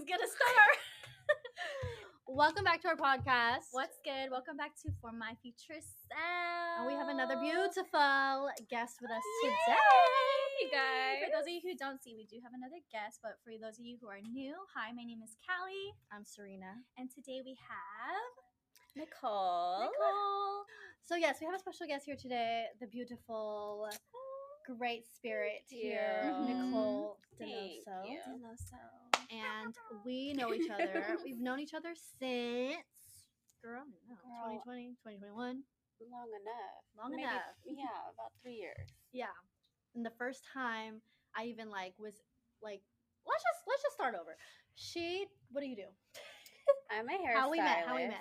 gonna start. Welcome back to our podcast. What's good? Welcome back to For My Future Selves. And we have another beautiful guest with us Yay, today. you guys. For those of you who don't see, we do have another guest, but for those of you who are new, hi, my name is Callie, I'm Serena. and today we have Nicole. So yes, we have a special guest here today, the beautiful, great spirit here, Mhm. Nicole Thank Deloso. you. Deloso. And we know each other. We've known each other since, girl, no, 2020, 2021. Long enough. Long Maybe, enough. Yeah, about 3 years. Yeah. And the first time I even was like, let's just start over. What do you do? I'm a hairstylist.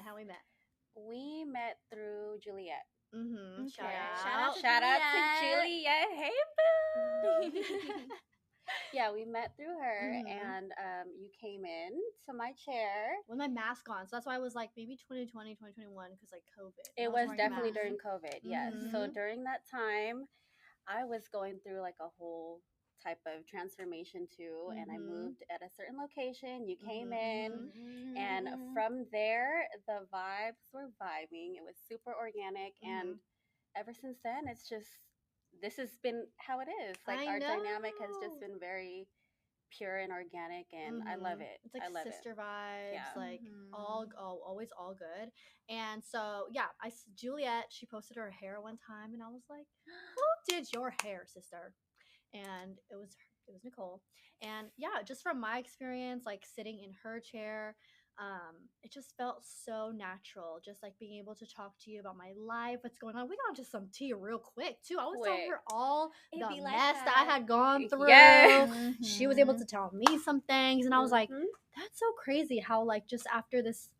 How we met. We met through Juliet. Mm-hmm. Okay. Shout Shout out out. to to Juliet. Hey, boo. Yeah, we met through her, Mhm. and you came in to my chair. With my mask on. So that's why I was like maybe 2020, 2021 because like COVID. It I was wearing a definitely mask. during COVID, yes. So Mhm. during that time, I was going through like a whole type of transformation too, and I Mhm. moved at a certain location. You came Mhm, in, mhm. and from there, the vibes were vibing. It was super organic, and ever since then, it's just this has been how it is. Like I our dynamic has know. just been very pure and organic, and I love it. It's like I love sister vibes, Yeah. like Mhm. always all good. And so yeah, Juliet, she posted her hair one time, and I was like, "Who did your hair, sister?" And it was Nicole. And yeah, just from my experience, like sitting in her chair, it just felt so natural. Just like being able to talk to you about my life, what's going on. We got into some tea real quick too. I was telling her all It the be mess like that I that. had gone through. Yes. She was able to tell me some things, and I was like, Mhm. that's so crazy how like just after this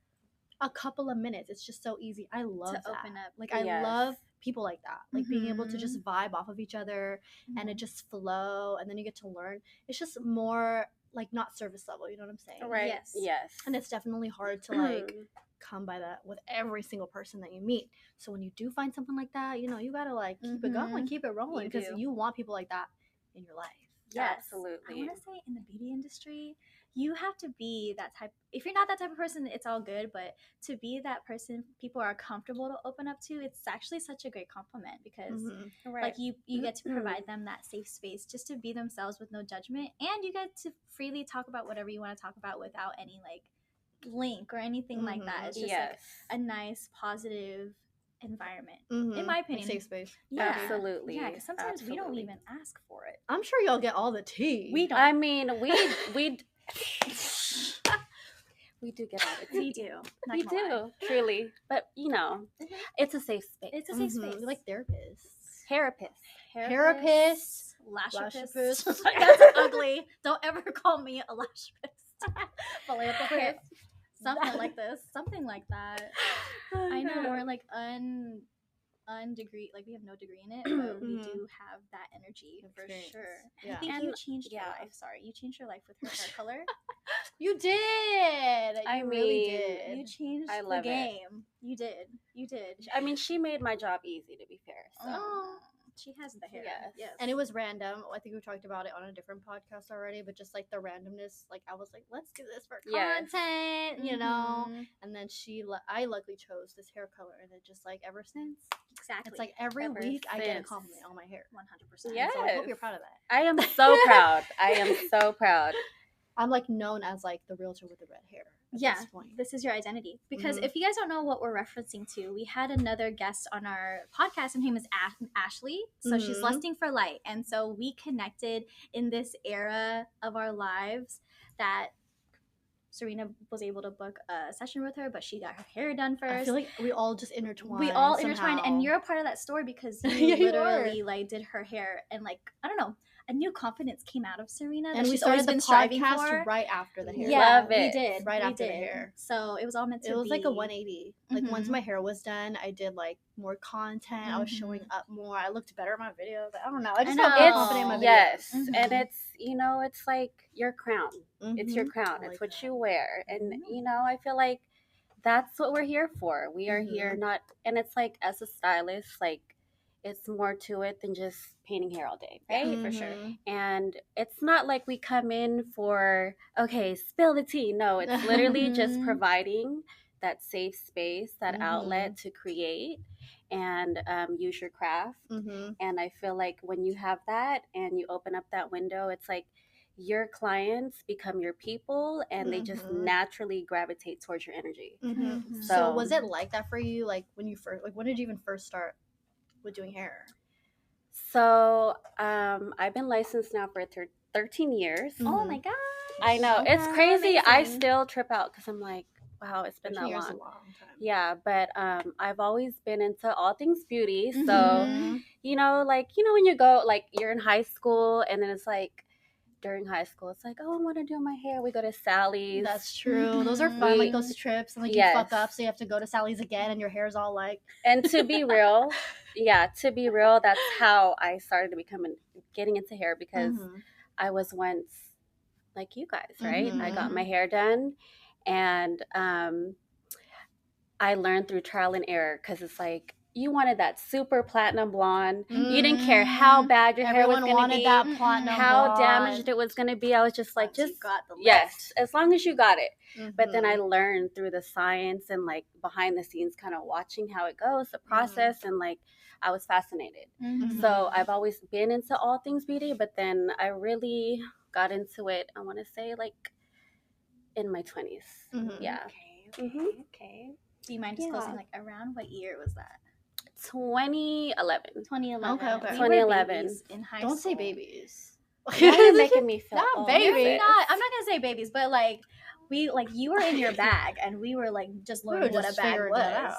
a couple of minutes, it's just so easy. I love To that. open up. Like I Yes. love people like that, like being able to Mhm. just vibe off of each other and it Mhm. just flow, and then you get to learn. It's just more like not service level, you know what I'm saying? Right. Yes. Yes. And it's definitely hard to like come by that with every single person that you meet. So when you do find something like that, you know, you gotta like keep it going, keep it rolling, You because do. you want people like that in your life. Yes. Absolutely. I want to say in the beauty industry, you have to be that type. If you're not that type of person, it's all good. But to be that person people are comfortable to open up to, it's actually such a great compliment because Right. like you get to provide them that safe space just to be themselves with no judgment, and you get to freely talk about whatever you want to talk about without any like link or anything like that. It's just like a nice positive environment, in my opinion. Like safe space. Yeah, Absolutely. Yeah, because sometimes we don't Absolutely. even ask for it. I'm sure y'all get all the tea. We don't. I mean, we we do get all the tea. We do. Not We gonna lie. do, truly. But you know, it's a safe space. It's a safe space. We're like therapists. Therapists, Lashipist. lashipists. That's ugly. Don't ever call me a lashipist. Philanthropist. Something like this. Something like that. I know we're like undegree, like we have no degree in it, but we do have that energy for Experience. sure. Yeah. I think And- you changed your yeah. life. Sorry, you changed your life with her hair color. You did. I You really mean, did. You changed I the love it. game. You did. You did. I mean, she made my job easy, to be fair. So. Oh, she has the hair. Yes. And it was random. I think we talked about it on a different podcast already, but just like the randomness, like I was like, let's do this for Yes. content, you know. Mhm. And then I luckily chose this hair color, and it just like ever since, Exactly. it's like every Ever week I get a since. compliment on my hair. 100%. Yeah. So I hope you're proud of that. I am so proud. I am so proud. I'm like known as like the realtor with the red hair. At Yeah, this point. this is your identity. Because Mhm. if you guys don't know what we're referencing to, we had another guest on our podcast. Her name is Ashley. So she's Mhm. lusting for light. And so we connected in this era of our lives that Serena was able to book a session with her, but she got her hair done first. I feel like we all just intertwined. We all intertwined, somehow. and you're a part of that story because you Yeah, you literally like did her hair, and like I don't know, a new confidence came out of Serena that and we she's started always the been striving podcast for. right after the hair. Yeah, Love we it. did. Right we after the did. hair. So it was all meant to be. It was like a 180. Like once Mhm. my hair was done, I did like more content. I was showing up more. I looked better in my videos. I don't know. I just I felt know. more confident in my videos. Yes, Mhm. and it's like your crown. It's your Mhm. crown. I It's like what that. you wear, and Mhm. I feel like that's what we're here for. We are Mhm. here not, and it's like as a stylist, like it's more to it than just painting hair all day, right? Yeah, for sure. And it's not like we come in for, okay, spill the tea. No, it's literally just providing that safe space, that outlet to create and use your craft. And I feel like when you have that and you open up that window, it's like your clients become your people and they just naturally gravitate towards your energy. So was it like that for you? Like when did you even first start with doing hair? So I've been licensed now for 13 years. Oh my gosh. I know. Okay. It's crazy. Amazing. I still trip out because I'm like, wow, it's been that long. Years is a long time. Yeah, but I've always been into all things beauty. So, you know, when you go, like, you're in high school and then it's like, during high school, it's like, oh, I want to do my hair. We go to Sally's. That's true. Those are fun, like those trips, and like you fuck up, so you have to go to Sally's again, and your hair's all like. And to be real, that's how I started to getting into hair, because I was once like you guys, right? I got my hair done, and I learned through trial and error, because it's like, you wanted that super platinum blonde. You didn't care how bad your hair was going to be, that platinum how blonde. damaged it was going to be. I was just like, got the yes, as long as you got it. But then I learned through the science and like behind the scenes, kind of watching how it goes, the process, and like I was fascinated. So I've always been into all things beauty, but then I really got into it, I want to say, like in my 20s. Yeah. Okay. Do you mind disclosing like around what year was that? 2011. 2011. Okay. 2011. In high Don't school. say babies. Now you're making me feel Not old. babies. I'm not gonna say babies, but like you were in your bag and we were like just learning what a bag was.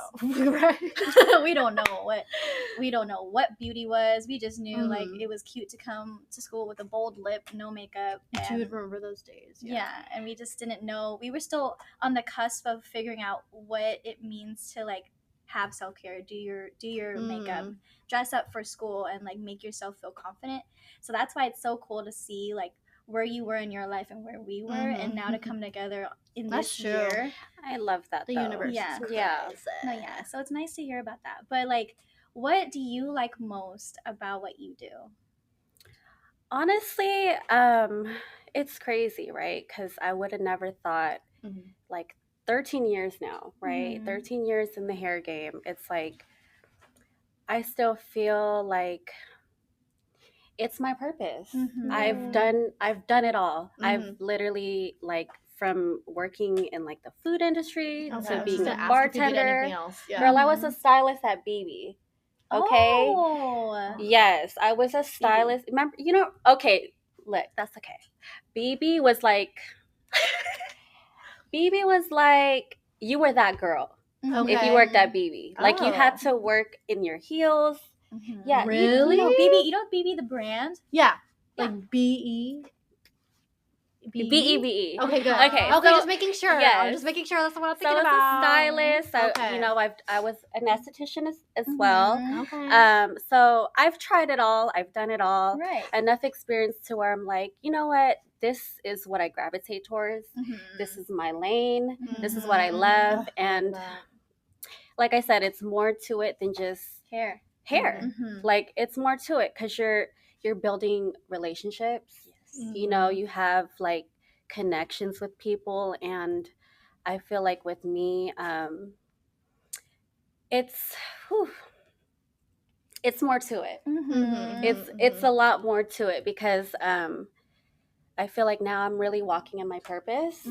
we don't know what beauty was. We just knew like it was cute to come to school with a bold lip, no makeup. You would remember those days. Yeah, and we just didn't know. We were still on the cusp of figuring out what it means to like have self-care, do your makeup, dress up for school, and like make yourself feel confident. So that's why it's so cool to see like where you were in your life and where we were, and now to come together in this year. I love that. The universe. Yeah. No, yeah. So it's nice to hear about that. But like, what do you like most about what you do? Honestly, it's crazy, right? Because I would have never thought, like 13 years now, right? 13 years in the hair game. It's like, I still feel like it's my purpose. I've done it all. I've literally, like, from working in like the food industry to being a bartender. Girl, I was a stylist at BB. Okay. Oh. Yes, I was a stylist. Remember, okay, look, that's okay. BB was like you were that girl. If you worked at BB. Like, you had to work in your heels. Yeah. Really? You know BB the brand? Yeah. Like BE. BEBE. Okay, good. Okay, so, just making sure. Yes. I'm just making sure that's what I'm thinking about. So I about. was a stylist. I was an esthetician as well. Okay. So I've tried it all. I've done it all. Right. Enough experience to where I'm like, you know what? This is what I gravitate towards. This is my lane. This is what I love. And like I said, it's more to it than just hair. Like, it's more to it, because you're building relationships. You know, you have like connections with people, and I feel like with me, it's more to it. It's a lot more to it, because I feel like now I'm really walking in my purpose.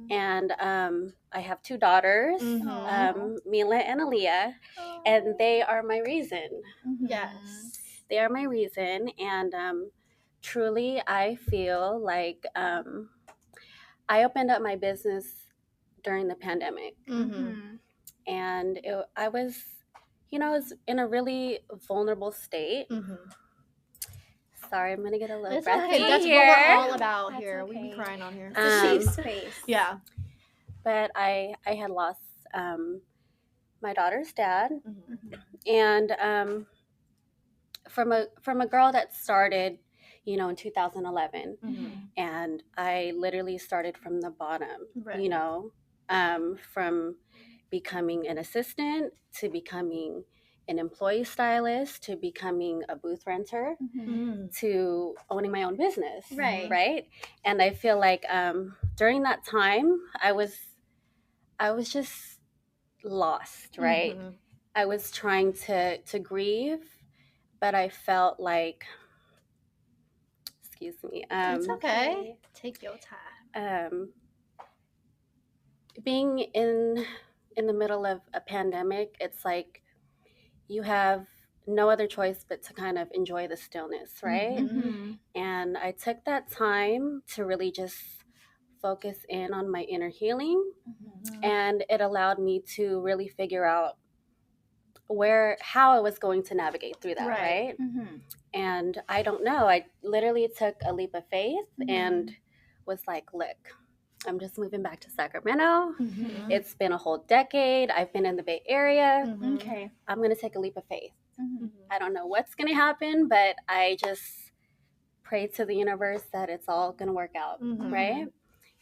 And I have 2 daughters, Mila and Aaliyah, and they are my reason. Yes. They are my reason, and truly, I feel like I opened up my business during the pandemic, and I was in a really vulnerable state. Sorry, I'm gonna get a little breathy here. That's what we're all about here. Okay. We be crying on here. Safe space. Yeah. But I had lost my daughter's dad, and from a girl that started, in 2011, and I literally started from the bottom, from becoming an assistant to becoming, an employee stylist to becoming a booth renter to owning my own business. Right. And I feel like during that time, I was just lost, right? I was trying to grieve, but I felt like, excuse me. It's okay. Take your time. Being in the middle of a pandemic, it's like you have no other choice but to kind of enjoy the stillness, right? And I took that time to really just focus in on my inner healing, and it allowed me to really figure out how I was going to navigate through that, right? And I don't know, I literally took a leap of faith and was like, look, I'm just moving back to Sacramento. It's been a whole decade. I've been in the Bay Area. I'm going to take a leap of faith. I don't know what's going to happen, but I just pray to the universe that it's all going to work out, right?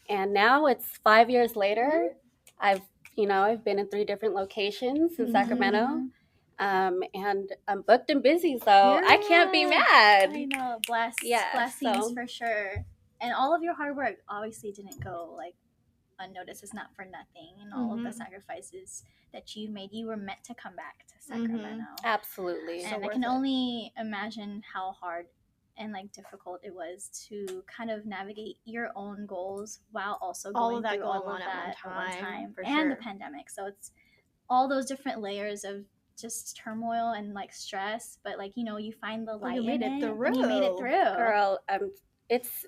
And now it's 5 years later. I've been in 3 different locations in Sacramento. And I'm booked and busy, so I can't be mad. I know, blessings for sure. And all of your hard work obviously didn't go like unnoticed. It's not for nothing, and all of the sacrifices that you made. You were meant to come back to Sacramento. Absolutely. And I can only imagine how hard and like difficult it was to kind of navigate your own goals while also going through all of that at one time, and the pandemic. So it's all those different layers of just turmoil and like stress, but like you find the light. You made it through, girl. It's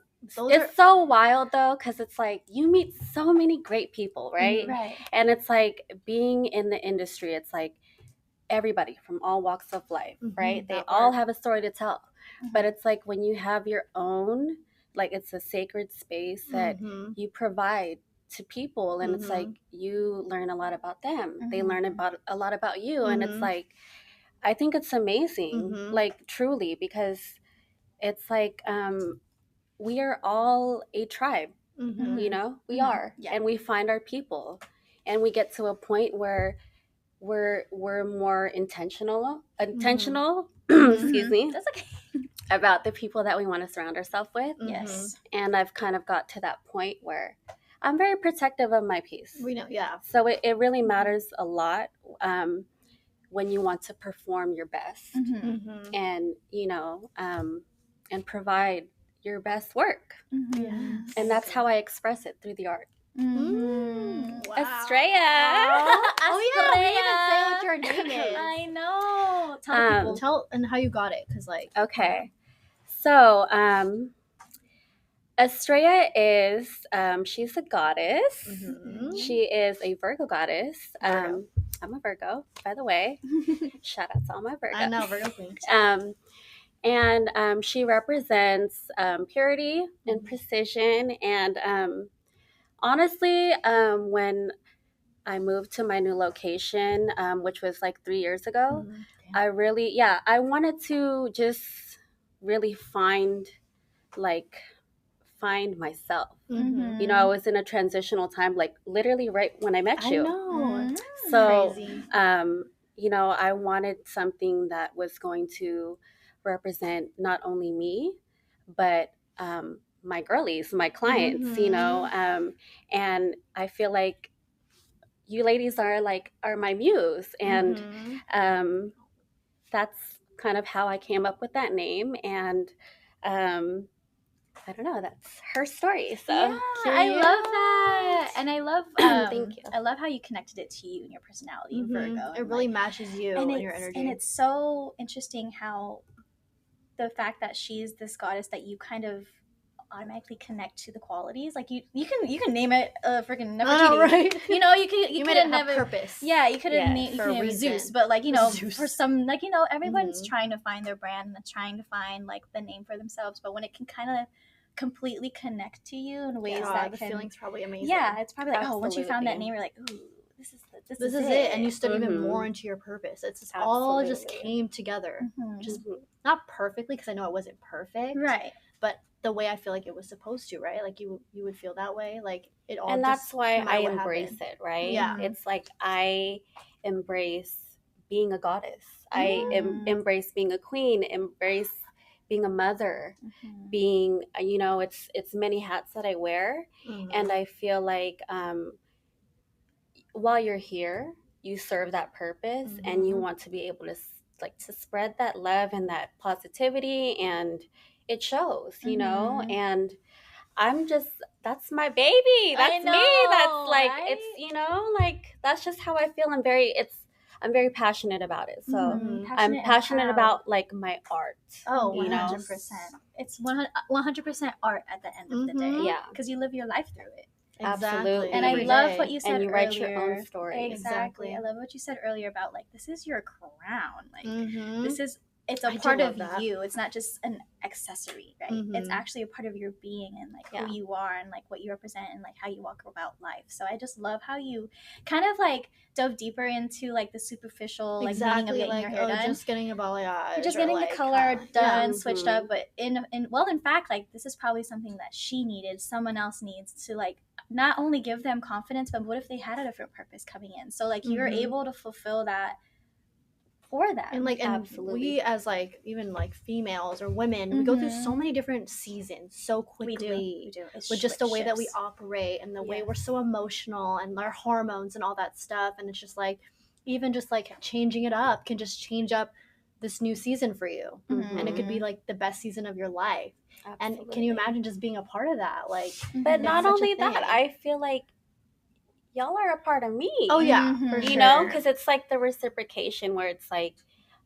so wild though, because it's like you meet so many great people, right? And it's like being in the industry, it's like everybody from all walks of life, right? They all have a story to tell, but it's like when you have your own, like it's a sacred space that you provide to people, and it's like you learn a lot about them, they learn a lot about you, and it's like I think it's amazing, like truly, because it's like we are all a tribe, we are, and we find our people, and we get to a point where we're more intentional excuse me. That's okay. About the people that we want to surround ourselves with. Yes. And I've kind of got to that point where I'm very protective of my peace. We know, yeah. So it really matters a lot when you want to perform your best and and provide your best work. Yes. And that's how I express it, through the art. Wow. ASTRAEA. Oh yeah, we didn't say what your name is. I know. Tell people. Tell and how you got it, because like. Okay. So ASTRAEA is she's a goddess. She is a Virgo goddess. I'm a Virgo, by the way. Shout out to all my Virgos. I know, Virgo queens. And she represents purity and precision. And honestly, when I moved to my new location, which was like 3 years ago, I wanted to just really find myself. I was in a transitional time, like literally right when I met you. I know. So, crazy. I wanted something that was going to represent not only me, but my girlies, my clients, and I feel like you ladies are my muse, and that's kind of how I came up with that name. And I don't know, that's her story. So yeah, I love that, and I love thank you. I love how you connected it to you and your personality, Virgo. It really matches you and your energy. And it's so interesting how the fact that she's this goddess that you kind of automatically connect to the qualities. Like you can name it freaking Nefertiti. Right? You made it have purpose. Yeah, you could have named it Zeus, but Zeus. For some everyone's trying to find their brand and trying to find like the name for themselves. But when it can kind of completely connect to you in ways that the feeling's probably amazing. Yeah, it's probably like once you found that name, you're like, ooh, this is it, and you stood even more into your purpose. It's just all just came together, just not perfectly, because I know it wasn't perfect, right? But the way I feel like it was supposed to, right? Like you would feel that way, like it all. And that's why I embrace it, right? Yeah, it's like I embrace being a goddess. I embrace being a queen, embrace being a mother, being, it's many hats that I wear. And I feel like while you're here, you serve that purpose, and you want to be able to to spread that love and that positivity, and it shows, and I'm just, that's my baby. That's me. That's like, right? It's, that's just how I feel. I'm very passionate about it. So I'm passionate about like my art. Oh, 100%. It's 100% art at the end of the day. Yeah. Because you live your life through it. Absolutely. And I love what you said earlier. And you write your own story. Exactly. I love what you said earlier about like, this is your crown. Like, this is, it's a part of you. It's not just an accessory, right? It's actually a part of your being and like who you are and like what you represent and like how you walk about life. So I just love how you kind of like dove deeper into like the superficial like meaning of getting your hair done. Just getting a balayage. You're just getting the color done, switched up. But in fact, like this is probably something that she needed, someone else needs to like not only give them confidence, but what if they had a different purpose coming in? So like you're able to fulfill that for them. And like, and absolutely, we as like even like females or women, we go through so many different seasons so quickly. We do. With just the way that we operate and the way we're so emotional and our hormones and all that stuff. And it's just like, even just like changing it up can just change up this new season for you. And it could be like the best season of your life. Absolutely. And can you imagine just being a part of that? Like, but not only that, I feel like y'all are a part of me. Oh yeah, for sure. You know, because it's like the reciprocation where it's like,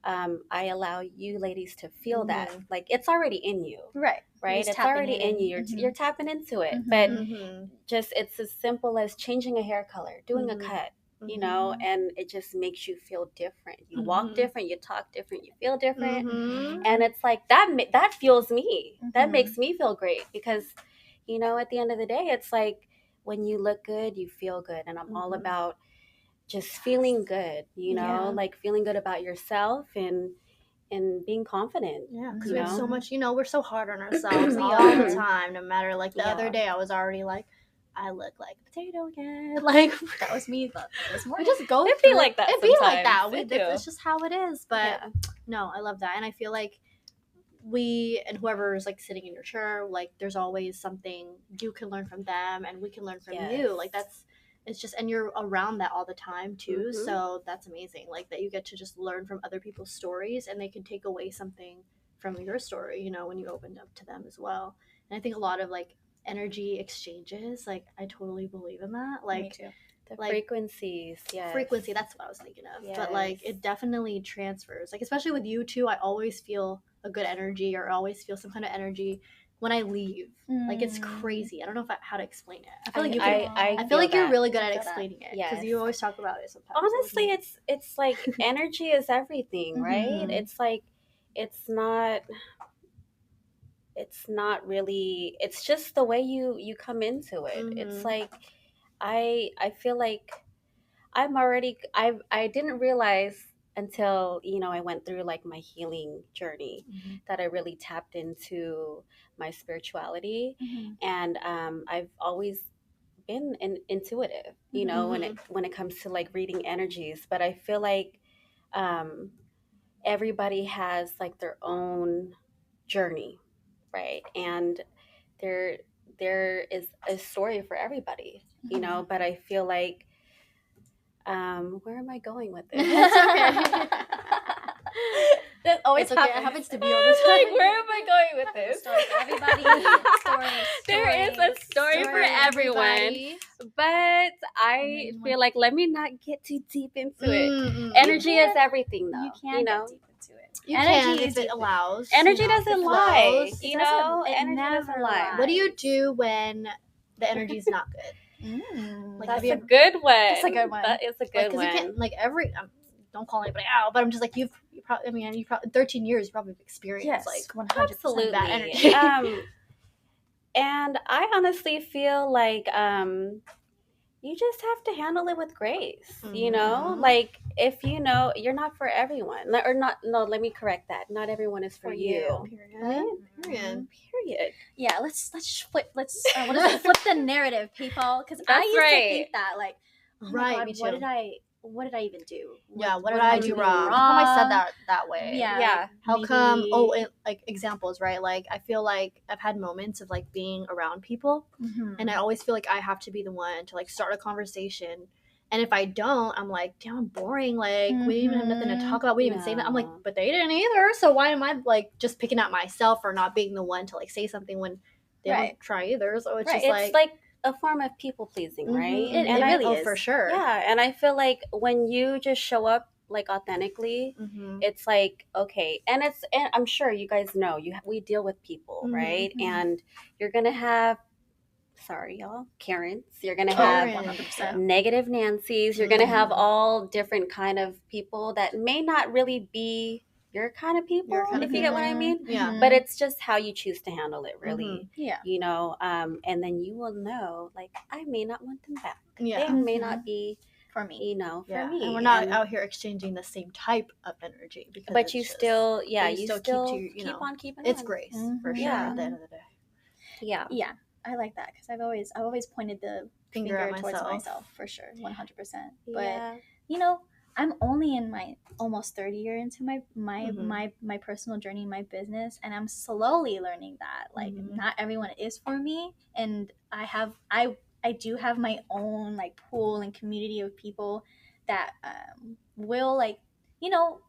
I allow you ladies to feel that, like it's already in you, right? It's already in you. You're tapping into it, but just it's as simple as changing a hair color, doing a cut, you know, and it just makes you feel different. You walk different, you talk different, you feel different, and it's like that fuels me. That makes me feel great because, you know, at the end of the day, it's like, when you look good, you feel good. And I'm all about just feeling good, you know, like feeling good about yourself and being confident. Yeah, because we have so much, you know, we're so hard on ourselves all the time, no matter, like the other day I was already like, I look like a potato again. Like, that was me this morning. We just go It'd be like that. It'd be like that. It's just how it is. But no, I love that. And I feel like we and whoever is like sitting in your chair, like there's always something you can learn from them and we can learn from you. Like it's just, and you're around that all the time too. So that's amazing. Like that you get to just learn from other people's stories and they can take away something from your story, you know, when you opened up to them as well. And I think a lot of like energy exchanges, like I totally believe in that. Like, me too. The frequencies, frequency, that's what I was thinking of. But like it definitely transfers, like especially with you too. I always feel a good energy or always feel some kind of energy when I leave. Like it's crazy. I don't know how to explain it. I feel like I feel like you're really good at explaining it because you always talk about it sometimes. Honestly, it's like energy is everything, right? It's like it's not really, it's just the way you come into it. It's like I feel like I didn't realize until, you know, I went through like my healing journey that I really tapped into my spirituality. And I've always been intuitive, you know, when it comes to like reading energies. But I feel like everybody has like their own journey, right? And there is a story for everybody, you know. But I feel like where am I going with this? That always happens. It happens to be all the time. Like, where am I going with this? Everybody, there is a story for everyone. But I feel like let me not get too deep into it. Energy is everything, though. You can't get deep into it. You energy can if it allows. Energy doesn't lie. You know, energy doesn't lie. What do you do when the energy's not good? Like, that's a good one. That's a good one. That is a good one. Because you can't, like, don't call anybody out, but I'm just like, you probably 13 years, you probably experienced like 100% that energy. And I honestly feel like you just have to handle it with grace, you know? Like, if you know, you're not for everyone. Or not, no, let me correct that. Not everyone is for you. Period. Yeah, let's flip, what is it? Flip the narrative, people. Because I used to think that, like, oh my God, what did I what did I even do? What did I do wrong? How come I said that way? Yeah. How come? Oh, like examples, right? Like I feel like I've had moments of like being around people, and I always feel like I have to be the one to like start a conversation. And if I don't, I'm like, damn, I'm boring. Like we didn't even have nothing to talk about. We didn't even say that. I'm like, but they didn't either. So why am I like just picking at myself or not being the one to like say something when they don't try either? So it's just it's like a form of people pleasing, right? It really is. For sure. Yeah, and I feel like when you just show up like authentically, it's like okay, and I'm sure you guys know we deal with people, right? And you're gonna have, sorry y'all, Karens. You're gonna have 100%. negative Nancys. You're gonna have all different kind of people that may not really be your kind of people, if you get what I mean. Yeah. But it's just how you choose to handle it, really. Yeah. You know, and then you will know, like, I may not want them back. Yeah. They may not be for me. You know, for me. And we're not out here exchanging the same type of energy. Because but you still, keep on keeping it's on. Grace, for sure, at the end of the day. Yeah. Yeah. I like that because I've always pointed the finger towards myself for sure, 100%. But you know, I'm only in my almost 30 year into my personal journey, my business, and I'm slowly learning that like not everyone is for me, and I do have my own like pool and community of people that will like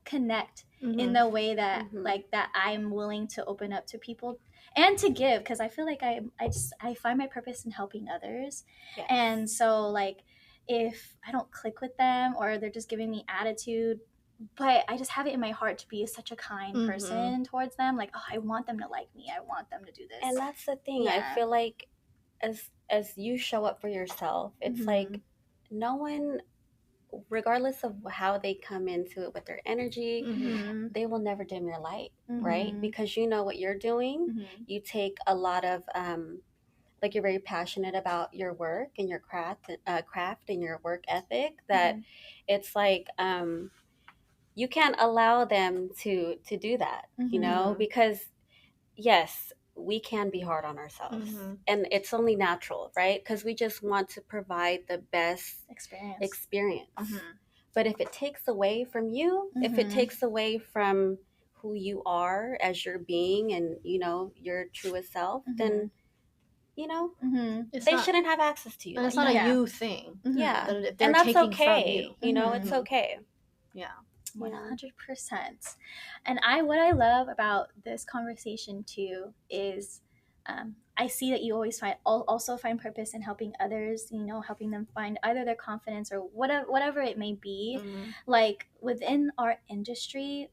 connect in the way that like that I'm willing to open up to people and to give, because I feel like I find my purpose in helping others. Yes. And so like if I don't click with them or they're just giving me attitude, but I just have it in my heart to be such a kind person towards them, like, oh, I want them to like me, I want them to do this. And that's the thing. I feel like as you show up for yourself, it's like no one, regardless of how they come into it with their energy, they will never dim your light, right? Because you know what you're doing. You take a lot of like you're very passionate about your work and your craft and your work ethic, that it's like you can't allow them to do that, you know, because yes, we can be hard on ourselves, and it's only natural, right? Because we just want to provide the best experience. But if it takes away from you, if it takes away from who you are as your being and, you know, your truest self, then, you know, they shouldn't have access to you. And it's not a you thing. Yeah. And that's okay. You know, it's okay. Yeah. 100%. And what I love about this conversation too is I see that you always also find purpose in helping others, you know, helping them find either their confidence or whatever it may be. Like within our industry,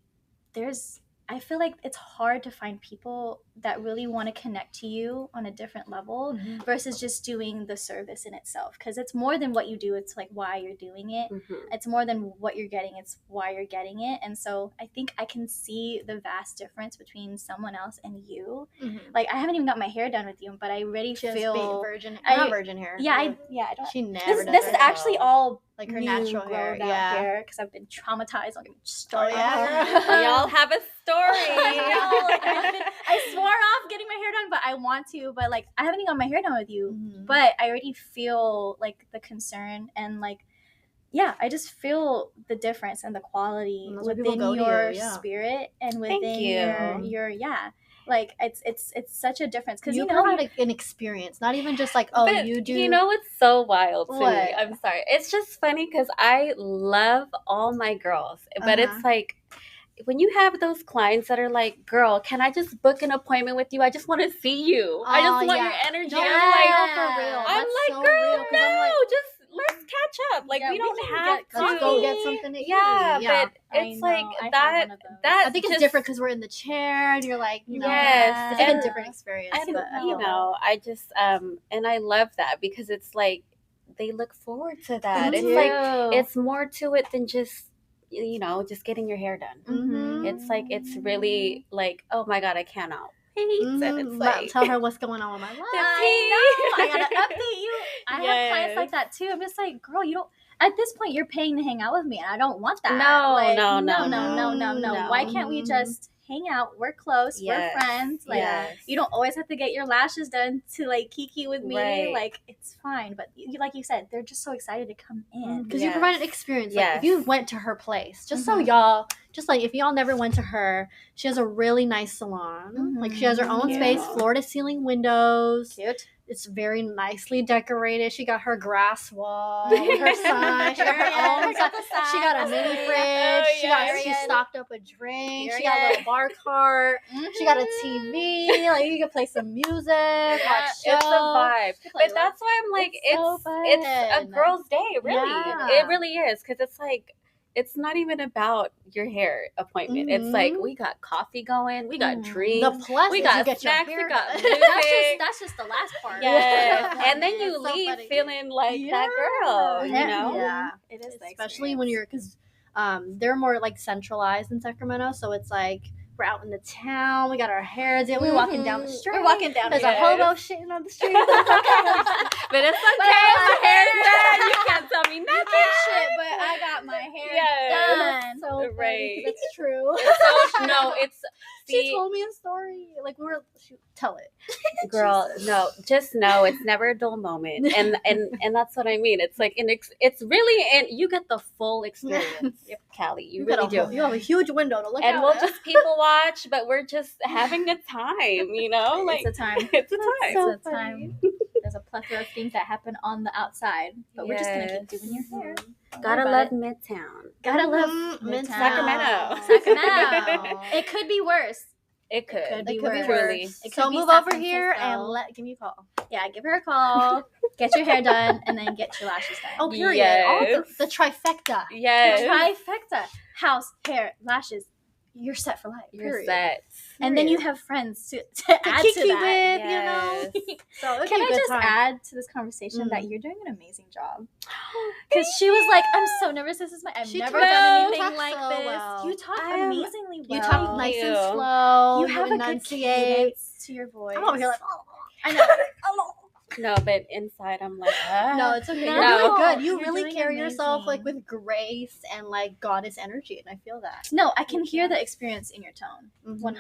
I feel like it's hard to find people that really want to connect to you on a different level versus just doing the service in itself. Because it's more than what you do. It's like why you're doing it. It's more than what you're getting. It's why you're getting it. And so I think I can see the vast difference between someone else and you. Like I haven't even got my hair done with you, but I already feel virgin. Not virgin hair. Yeah, I don't. She never. This is actually all like her natural hair. Yeah, because I've been traumatized. I'll get me started. Y'all have a story. I swore off getting my hair done, but I want to. But like, I haven't even got my hair done with you. But I already feel like the concern and like, yeah, I just feel the difference and the quality within your spirit and within your like it's such a difference because you know like an experience, not even just like you do. You know what's so wild to me? I'm sorry, it's just funny because I love all my girls, but it's like when you have those clients that are like, girl, can I just book an appointment with you? I just want to see you. I just want your energy. No, I'm for real. I'm like, girl, no, just let's catch up. Like we don't have to. Let's go get something to eat. But it's like that. I think it's different because we're in the chair and you're like, you know, it's like a different experience. And you know, I just and I love that because it's like they look forward to that. It's like it's more to it than just, you know, just getting your hair done. It's like it's really like, oh my god, I cannot wait. And it's like, tell her what's going on with my life. I gotta update you. I have clients like that too. I'm just like, girl, you don't. At this point, you're paying to hang out with me, and I don't want that. No. No. Why can't we just hang out. We're close. We're friends. Like, you don't always have to get your lashes done to like kiki with me. Right. Like, it's fine. But like you said, they're just so excited to come in because you provide an experience. Like, if you went to her place, just so y'all, just like if y'all never went to her, she has a really nice salon. Like, she has her own space, floor to ceiling windows. Cute. It's very nicely decorated. She got her grass wall with her sign. She got her own. She got a mini fridge. She stocked up a drink. She got a little bar cart. She got a TV. Like, you can play some music. Watch shows. It's a vibe. But that's why I'm like, it's a girl's day, really. Yeah. It really is, because it's like, it's not even about your hair appointment. It's like, we got coffee going, we got drinks, we got snacks, we got music. That's just the last part. Yes. And then you leave feeling like that girl, you know? Yeah. It is, especially when you're, because they're more like centralized in Sacramento, so it's like, we're out in the town. We got our hair done. We're walking down the street. We're walking down. There's a hobo shitting on the street. But it's okay. My hair's done. You can't tell me nothing. Shit, but I got my hair done. So right. It's true. She told me a story. Like, tell it. Girl, no, just know it's never a dull moment. And that's what I mean. It's like, it's really, and you get the full experience, Callie. You really do. You have a huge window to look out. And we'll just people watch, but we're just having a time, you know? Like, it's a time. It's a time. So it's a time. There's a plethora of things that happen on the outside, but we're just going to keep doing your hair. Gotta love Midtown. Gotta love Midtown. Sacramento. It could be worse. It could be worse. Truly. So move over here and give me a call. Yeah, give her a call. Get your hair done, and then get your lashes done. Oh, period. All the trifecta. Yes. The trifecta. House, hair, lashes. You're set for life. You're set. And then you have friends to add to that. With, you know. So can I just add to this conversation that you're doing an amazing job? Because she was like, I'm so nervous. I've never done anything like this. Well. You talk amazingly well. You talk nice and slow. You have a good cadence to your voice. I'm over here like, I know. No, but inside I'm like, no, it's okay. You're really good. You really carry yourself like with grace and like goddess energy, and I feel that. No, I can hear the experience in your tone, 100%.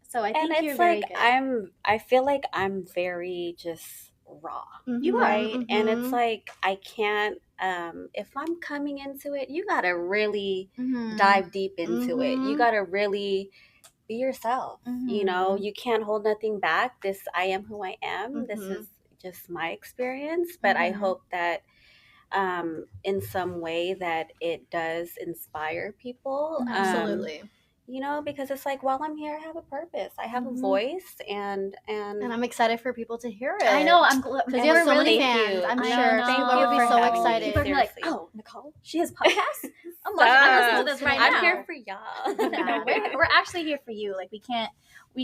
So I think you're very good. I feel like I'm very just raw. You are. Right? And it's like, I can't, if I'm coming into it, you gotta really dive deep into it. You gotta really be yourself. You know, you can't hold nothing back. I am who I am. This is just my experience, but I hope that in some way that it does inspire people. Absolutely. You know, because it's like, while I'm here, I have a purpose. I have a voice, and I'm excited for people to hear it. I know. Because you have so many fans. I'm sure people will be so excited. People are like, oh, Nicole, she has podcasts? I'm listening to this right now. I'm here for y'all. No, we're actually here for you. Like, we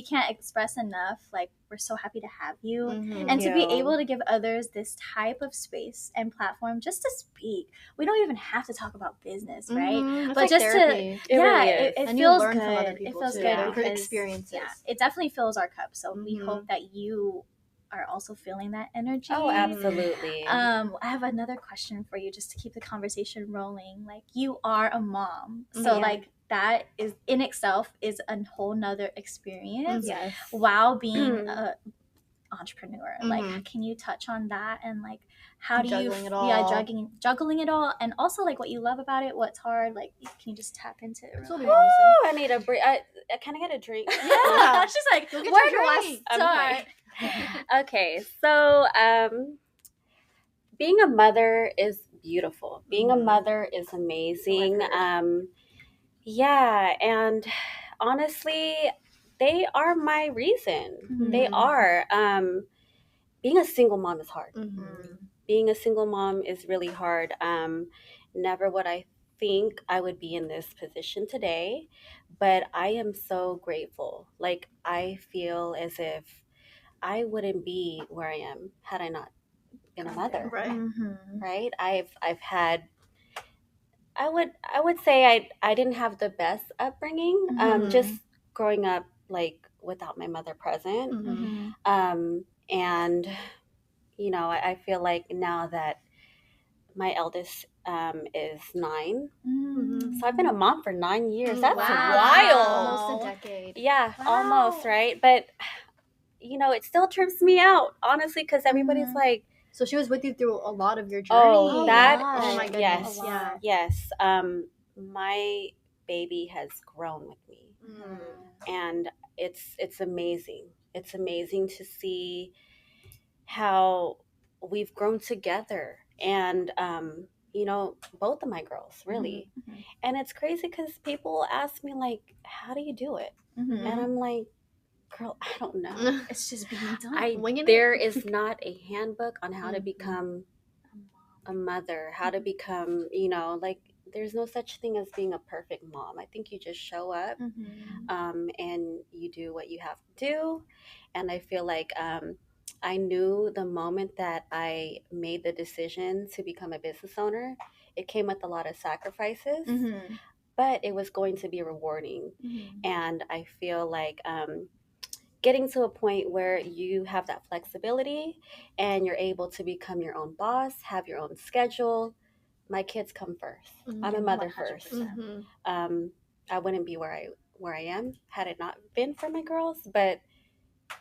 can't express enough. Like, we're so happy to have you. And to be able to give others this type of space and platform just to speak. We don't even have to talk about business, right? But like just therapy. It feels good. From other people, it feels good because experiences. Yeah, it definitely fills our cup. So we hope that you are also feeling that energy. Oh, absolutely. I have another question for you, just to keep the conversation rolling. Like, you are a mom, so like, that is in itself is a whole nother experience while being a entrepreneur. Like, can you touch on that, and like, how do juggling you it all. juggling it all, and also like what you love about it, what's hard? Like, can you just tap into it? I need a break. Can I get a drink? Yeah. She's like, where do I start? Okay, so being a mother is beautiful. Being a mother is amazing. Yeah, and honestly, they are my reason. They are. Being a single mom is hard. Being a single mom is really hard. Never would I think I would be in this position today, but I am so grateful. Like, I feel as if I wouldn't be where I am had I not been a mother. Right? I've had, I would say I didn't have the best upbringing. Just growing up like without my mother present. And you know, I feel like now that my eldest is 9. Mm-hmm. So I've been a mom for 9 years. That's Wow. wild. Almost a decade. Yeah, Wow. almost, right? But, it still trips me out, honestly, because everybody's like, so she was with you through a lot of your journey. oh, that, oh my goodness. yes, Yeah. yes. My baby has grown with me, and it's amazing. It's amazing to see how we've grown together, and both of my girls, really. Mm-hmm. And it's crazy because people ask me, like, how do you do it? Mm-hmm. And I'm like, girl, I don't know. It's just being done. There is not a handbook on how to become a mother, how to become, like, there's no such thing as being a perfect mom. I think you just show up, and you do what you have to do. And I feel like I knew the moment that I made the decision to become a business owner, it came with a lot of sacrifices, but it was going to be rewarding. And I feel like getting to a point where you have that flexibility and you're able to become your own boss, have your own schedule. My kids come first. I'm a mother 100%. first. I wouldn't be where I am had it not been for my girls, but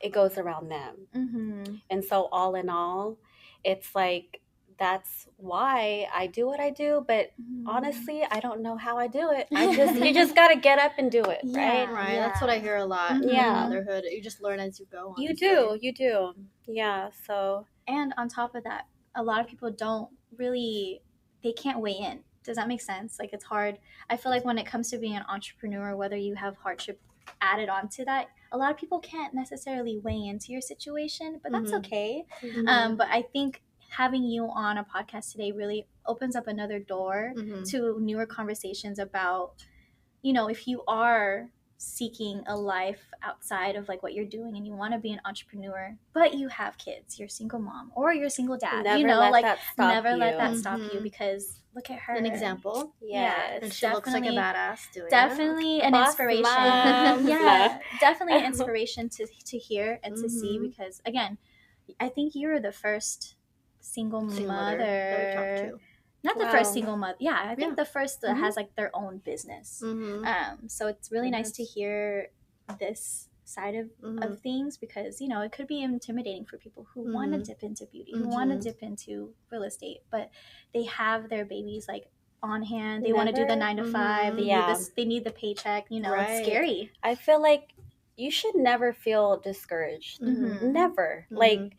it goes around them. And so all in all, it's like, that's why I do what I do, but honestly, I don't know how I do it. You just got to get up and do it, right? Right. Yeah. That's what I hear a lot. Yeah. Motherhood. You just learn as you go. Honestly. You do. Yeah. So. And on top of that, a lot of people they can't weigh in. Does that make sense? Like, it's hard. I feel like when it comes to being an entrepreneur, whether you have hardship added onto that, a lot of people can't necessarily weigh into your situation, but that's okay. But I think having you on a podcast today really opens up another door to newer conversations about, if you are seeking a life outside of like what you're doing and you want to be an entrepreneur, but you have kids, you're a single mom or you're a single dad, never let that stop you, because look at her. An example. Yes. And she looks like a badass doing definitely it. An inspiration. Yeah, definitely an inspiration to hear and to see, because again, I think you're the first single mother that we talked to. Not the first single mother. Yeah, I think the first that has like their own business. So it's really nice to hear this side of things, because it could be intimidating for people who want to dip into beauty, who want to dip into real estate, but they have their babies like on hand. They want to do the 9 to 5. They need this. They need the paycheck. It's scary. I feel like you should never feel discouraged. Never. Like,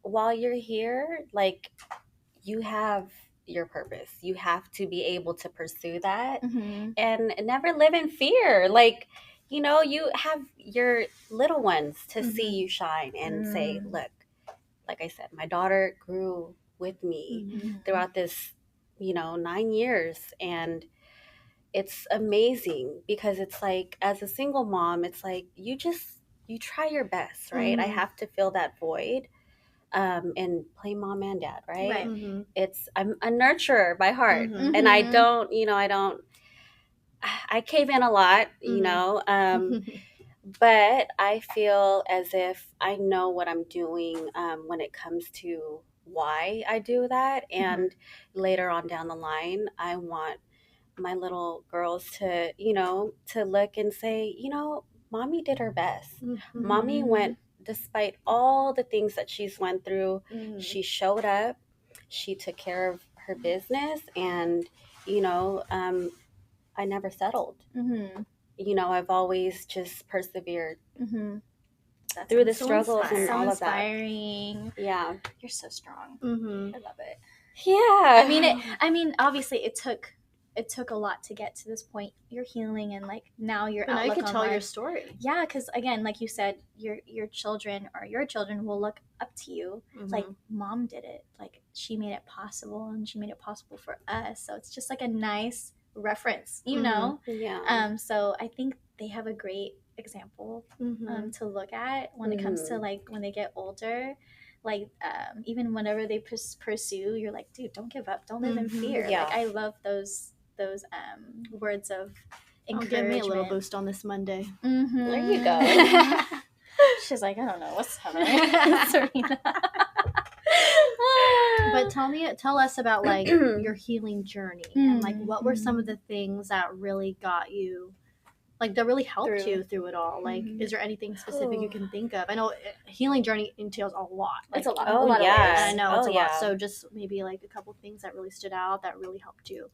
while you're here, like, you have your purpose. You have to be able to pursue that and never live in fear. Like, you have your little ones to see you shine and say, look, like I said, my daughter grew with me throughout this, 9 years. And it's amazing, because it's like, as a single mom, it's like, you try your best, right? I have to fill that void. And play mom and dad, right? I'm a nurturer by heart, and I cave in a lot, but I feel as if I know what I'm doing when it comes to why I do that. And later on down the line, I want my little girls to look and say, mommy did her best. Mommy went, despite all the things that she's went through, she showed up, she took care of her business, and I never settled. I've always just persevered through the struggles and all of that. Inspiring. Yeah, you're so strong. I love it. Yeah, I mean obviously it took a lot to get to this point. You're healing, and like now you're now you can tell your story. Yeah, because again, like you said, your children will look up to you. Like, mom did it. Like, she made it possible, and she made it possible for us. So it's just like a nice reference, Yeah. So I think they have a great example to look at when it comes to like when they get older. Like, even whenever they pursue, you're like, dude, don't give up, don't live in fear. Yeah. Like, I love those words of encouragement. Give me a little boost on this Monday. There you go. She's like, I don't know what's happening. Serena. But tell us about like your healing journey and like what were some of the things that really got you, like that really helped you through it all? Like, is there anything specific you can think of? I know healing journey entails a lot. Like, it's a lot. Oh, a lot yeah. of layers. And I know it's a yeah. lot. So just maybe like a couple things that really stood out that really helped you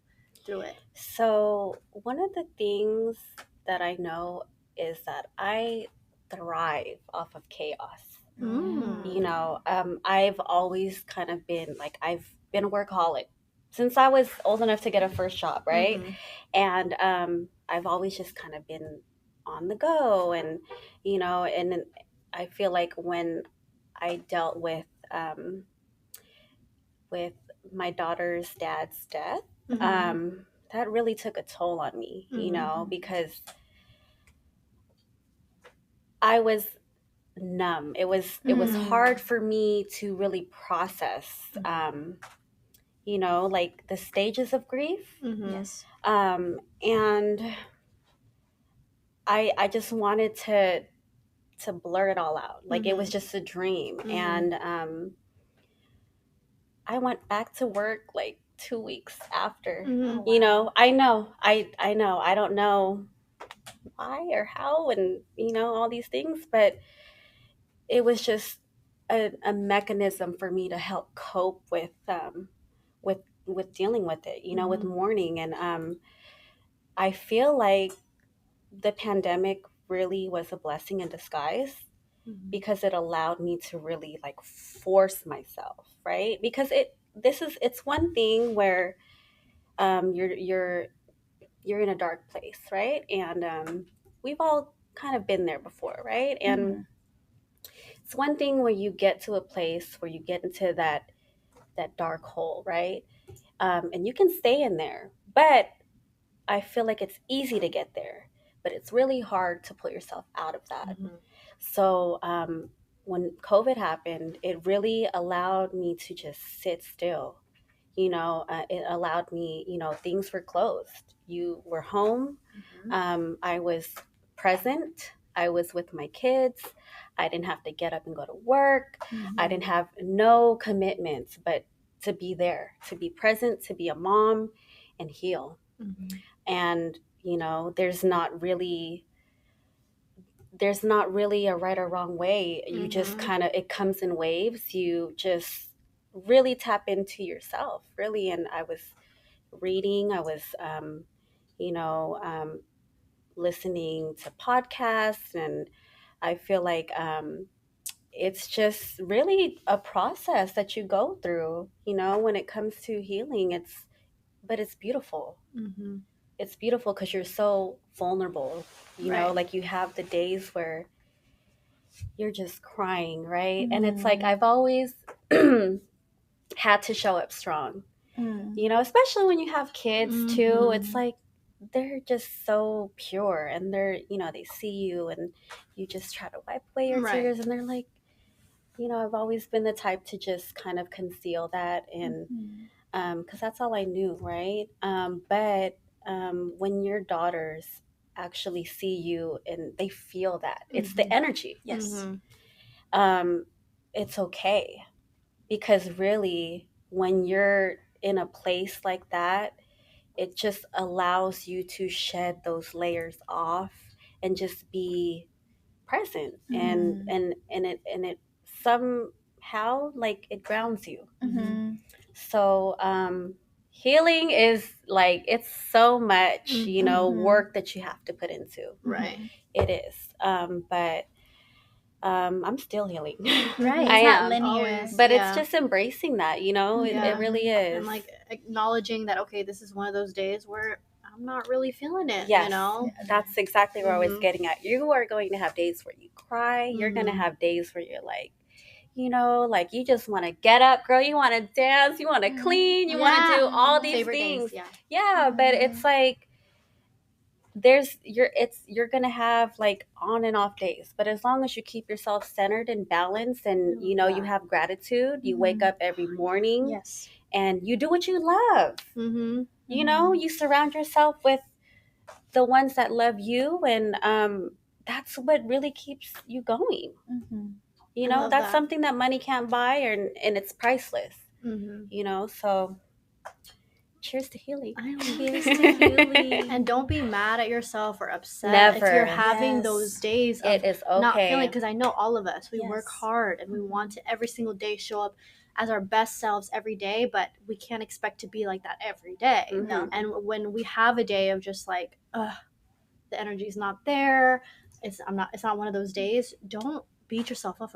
through it. So one of the things that I know is that I thrive off of chaos. You know, I've always kind of been like, I've been a workaholic since I was old enough to get a first job, right? And I've always just kind of been on the go, and you know, and I feel like when I dealt with my daughter's dad's death, that really took a toll on me, you know, because I was numb. It was hard for me to really process, you know, like the stages of grief. Yes. And I just wanted to blur it all out. Like it was just a dream. And I went back to work like 2 weeks after. You know, I know. I know. I don't know why or how, and you know, all these things, but it was just a mechanism for me to help cope with dealing with it, you know, with mourning. And I feel like the pandemic really was a blessing in disguise, because it allowed me to really like force myself, right? Because it's one thing where you're in a dark place, right? And we've all kind of been there before, right? And it's one thing where you get to a place where you get into that dark hole, right? And you can stay in there, but I feel like it's easy to get there, but it's really hard to pull yourself out of that. So when COVID happened, it really allowed me to just sit still. You know, it allowed me, you know, things were closed. You were home. I was present. I was with my kids. I didn't have to get up and go to work. I didn't have no commitments, but to be there, to be present, to be a mom and heal. And, you know, there's not really a right or wrong way. You just kind of, it comes in waves. You just really tap into yourself, really. And I was reading, I was, you know, listening to podcasts, and I feel like it's just really a process that you go through, you know, when it comes to healing. But it's beautiful. It's beautiful because you're so vulnerable, you know, like you have the days where you're just crying, right? And it's like I've always had to show up strong, you know, especially when you have kids too. It's like they're just so pure, and they're, you know, they see you and you just try to wipe away your tears, and they're like, you know, I've always been the type to just kind of conceal that, and because that's all I knew, right? But when your daughters actually see you and they feel that, it's the energy. Yes. It's okay, because really, when you're in a place like that, it just allows you to shed those layers off and just be present, and it somehow, like, it grounds you. So healing is like, it's so much, you know, work that you have to put into. It is. But I'm still healing. Right. I It's not am linear. Always. But it's just embracing that, you know. It really is. And like acknowledging that, okay, this is one of those days where I'm not really feeling it. Yes, you know, that's exactly where I was getting at. You are going to have days where you cry. You're going to have days where you're like, you know, like you just want to get up, girl. You want to dance. You want to clean. You want to do all these favorite things. days. But it's like you're gonna have like on and off days, but as long as you keep yourself centered and balanced, and you know, you have gratitude, you wake up every morning, Yes. and you do what you love. You know, you surround yourself with the ones that love you, and that's what really keeps you going. You know, that's something that money can't buy, and it's priceless. you know, so cheers to healing. Cheers to healing. And don't be mad at yourself or upset Never. if you're having those days of it is okay. not feeling, because I know all of us, we work hard and we want to every single day show up as our best selves every day, but we can't expect to be like that every day. No. And when we have a day of just like, the energy's not there, it's not one of those days, don't beat yourself up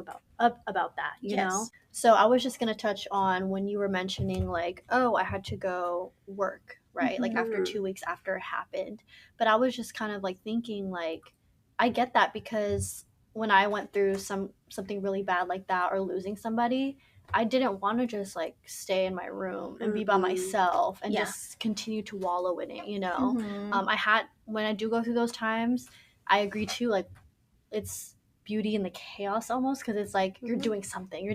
about that, you know? So I was just gonna touch on when you were mentioning like, oh, I had to go work, right? Like after 2 weeks after it happened. But I was just kind of like thinking like, I get that, because when I went through something really bad like that, or losing somebody, I didn't want to just like stay in my room and be by myself and just continue to wallow in it, you know? When I do go through those times, I agree too, like it's beauty in the chaos almost, because it's like you're doing something,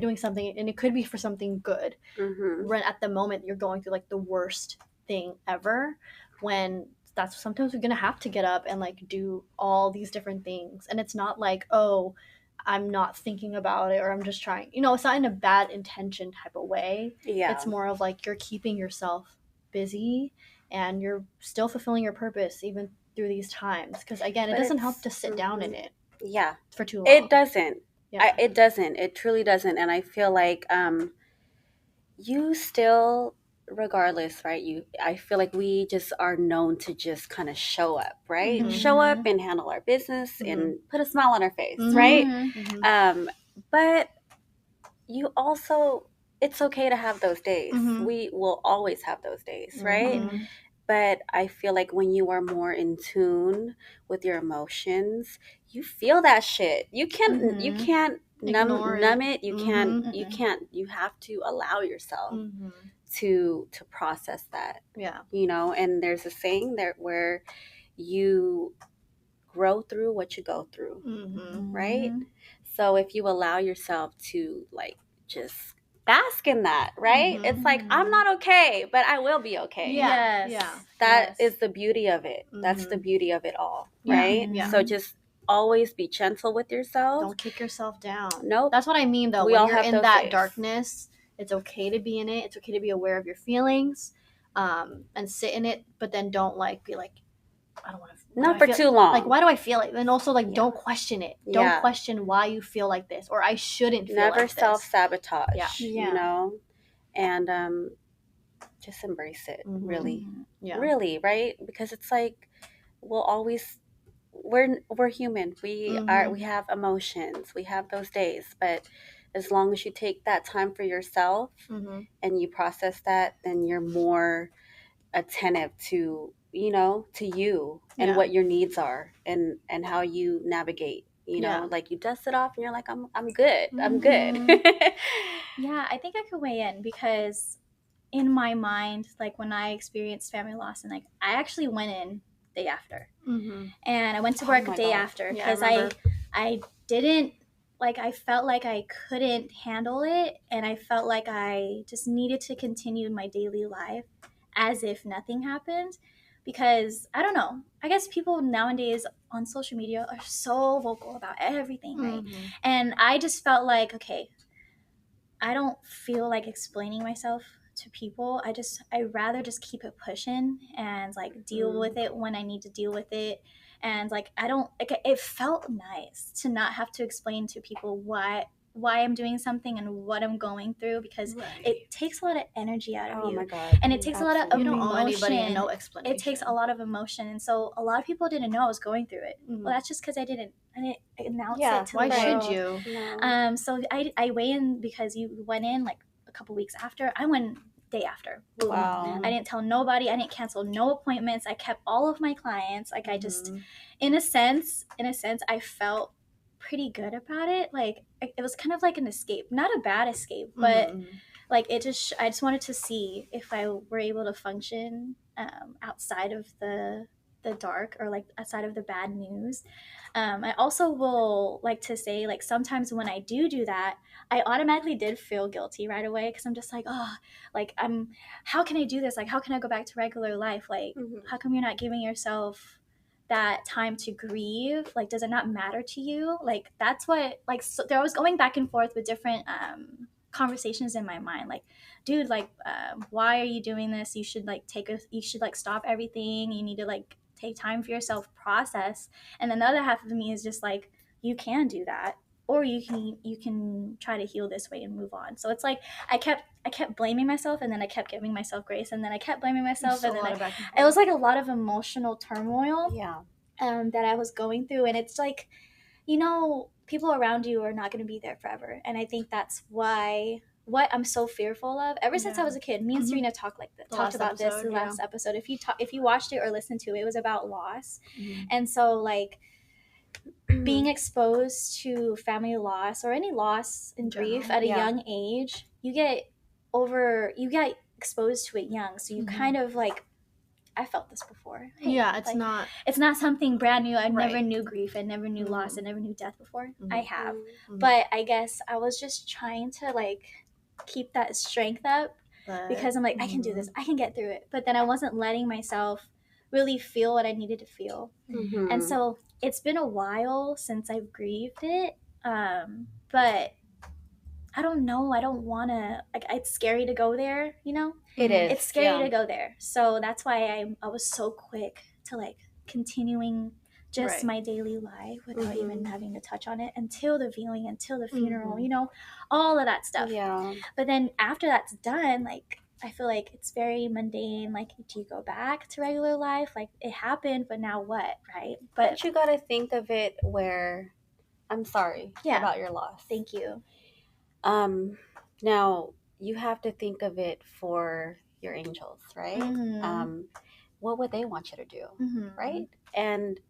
and it could be for something good. Right at the moment you're going through like the worst thing ever, when that's sometimes we're gonna have to get up and like do all these different things, and it's not like, oh, I'm not thinking about it, or I'm just trying, you know, it's not in a bad intention type of way. It's more of like you're keeping yourself busy and you're still fulfilling your purpose even through these times, because again, it doesn't help to sit down in it for too long. It doesn't. It doesn't. It truly doesn't. And I feel like you still, regardless, right? I feel like we just are known to just kind of show up, right? Show up and handle our business and put a smile on our face, right? But you also, it's okay to have those days. We will always have those days, right? But I feel like when you are more in tune with your emotions, you feel that shit. You can't numb it. You can't, you have to allow yourself to process that. You know, and there's a saying there where you grow through what you go through, right? So if you allow yourself to like just bask in that, right? It's like, I'm not okay, but I will be okay. That is the beauty of it. That's the beauty of it all, right? So just always be gentle with yourself. Don't kick yourself down. Nope. That's what I mean though. We when all you're have in those that days. darkness, it's okay to be in it. It's okay to be aware of your feelings, and sit in it, but then don't like be like, I don't want to. Not for too long. Like, why do I feel it? And also, like, don't question it. Don't question why you feel like this, or I shouldn't feel like this. Never self-sabotage, you know? And just embrace it, really. Really, right? Because it's like, we'll always, we're human. We have emotions. We have those days. But as long as you take that time for yourself and you process that, then you're more attentive to, you know, to you and what your needs are and how you navigate, you know, like you dust it off and you're like, I'm good. I'm good. Yeah, I think I could weigh in, because in my mind, like when I experienced family loss, and like I actually went in day after, and I went to work day after, because I didn't, like, I felt like I couldn't handle it, and I felt like I just needed to continue my daily life as if nothing happened, because I don't know, I guess people nowadays on social media are so vocal about everything, right? And I just felt like, okay, I don't feel like explaining myself to people. I rather just keep it pushing and like deal with it when I need to deal with it. And like I don't like, it felt nice to not have to explain to people why I'm doing something and what I'm going through, because it takes a lot of energy out of you. My God. And it takes a lot of emotion. You don't owe anybody no explanation. It takes a lot of emotion, and so a lot of people didn't know I was going through it. Well, that's just because I didn't announce it to why the world. should you? No. So I weigh in because you went in like a couple weeks after. I went day after. Wow. I didn't tell nobody. I didn't cancel no appointments. I kept all of my clients. Like I just, in a sense, I felt pretty good about it. Like it was kind of like an escape, not a bad escape, but like I just wanted to see if I were able to function outside of the dark, or like outside of the bad news. I also will like to say, like, sometimes when I do that, I automatically did feel guilty right away, because I'm just like, oh, like how can I do this? Like, how can I go back to regular life? Like, how come you're not giving yourself that time to grieve? Like, does it not matter to you? Like, that's what, like, so I was going back and forth with different conversations in my mind, like, dude, like, why are you doing this? You should like stop everything. You need to like take time for yourself, process. And then the other half of me is just like, you can do that, or you can try to heal this way and move on. So it's like I kept blaming myself, and then I kept giving myself grace, and then I kept blaming myself, and then it was like a lot of emotional turmoil that I was going through. And it's like, you know, people around you are not going to be there forever. And I think that's why what I'm so fearful of ever since I was a kid. Me and Serena talked about this in the last episode. If you watched it or listened to it, it was about loss. And so like being exposed to family loss or any loss and grief at a young age, you get exposed to it young. So you kind of like, I felt this before. Hey, it's not something brand new. I never knew grief. I never knew loss. I never knew death before. I have. But I guess I was just trying to like keep that strength up, because I'm like, I can do this. I can get through it. But then I wasn't letting myself really feel what I needed to feel. And so it's been a while since I've grieved it. But I don't know. I don't want to, like, it's scary to go there, you know? It is. It's scary to go there. So that's why I was so quick to like continuing just my daily life without even having to touch on it until the viewing, until the funeral, you know, all of that stuff. Yeah. But then after that's done, like, I feel like it's very mundane. Like, do you go back to regular life? Like, it happened, but now what, right? But you got to think of it where, I'm sorry about your loss. Thank you. Now, you have to think of it for your angels, right? What would they want you to do, right? And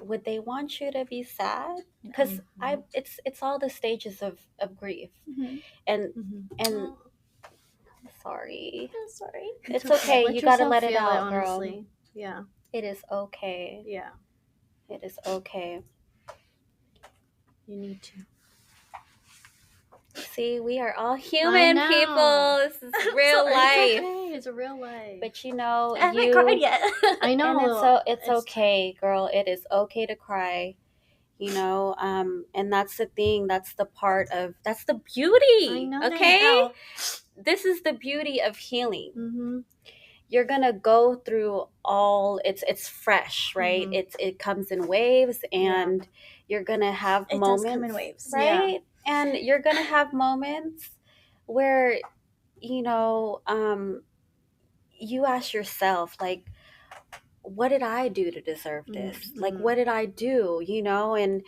would they want you to be sad? Because it's all the stages of grief, and I'm sorry. I'm sorry. It's okay. You gotta let it out, girl. Yeah, it is okay. Yeah, it is okay. You need to. See, we are all human people. This is real life. It's a real life. But you know, I haven't cried yet. I know. And it's okay, girl. It is okay to cry. You know, and that's the thing. That's the beauty. I know. Okay, this is the beauty of healing. You're gonna go through all. It's fresh, right? It comes in waves, and you're gonna have moments. Does come in waves, right? Yeah. And you're going to have moments where, you know, you ask yourself, like, what did I do to deserve this? Like, what did I do, you know? And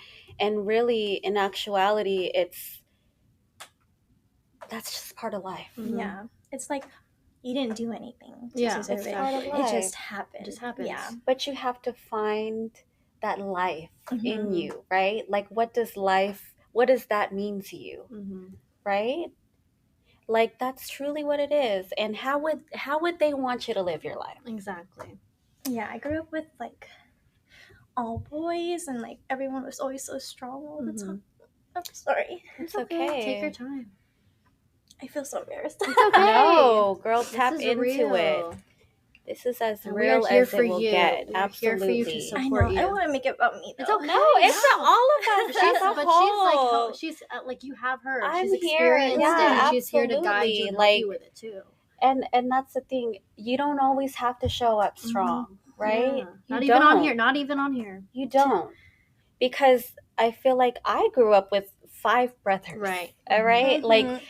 really, in actuality, that's just part of life. Yeah. It's like, you didn't do anything to deserve it. It just happened. It just happens. Yeah. But you have to find that life in you, right? Like, what does that mean to you? Right? Like, that's truly what it is. And how would they want you to live your life? Exactly. Yeah, I grew up with like all boys, and like everyone was always so strong all the time. I'm sorry. It's okay. Take your time. I feel so embarrassed. It's okay. No, girl, tap into it. This is as real as it will get. Absolutely. Here for you to support you. I don't want to make it about me, though. It's okay. No, it's all of us. She's like you have her. I'm she's here. Experienced Yeah, and she's here to guide you and help you with it too. And that's the thing. You don't always have to show up strong, right? Yeah. Not even on here. You don't. Because I feel like I grew up with 5 brothers. Right. All right? Like,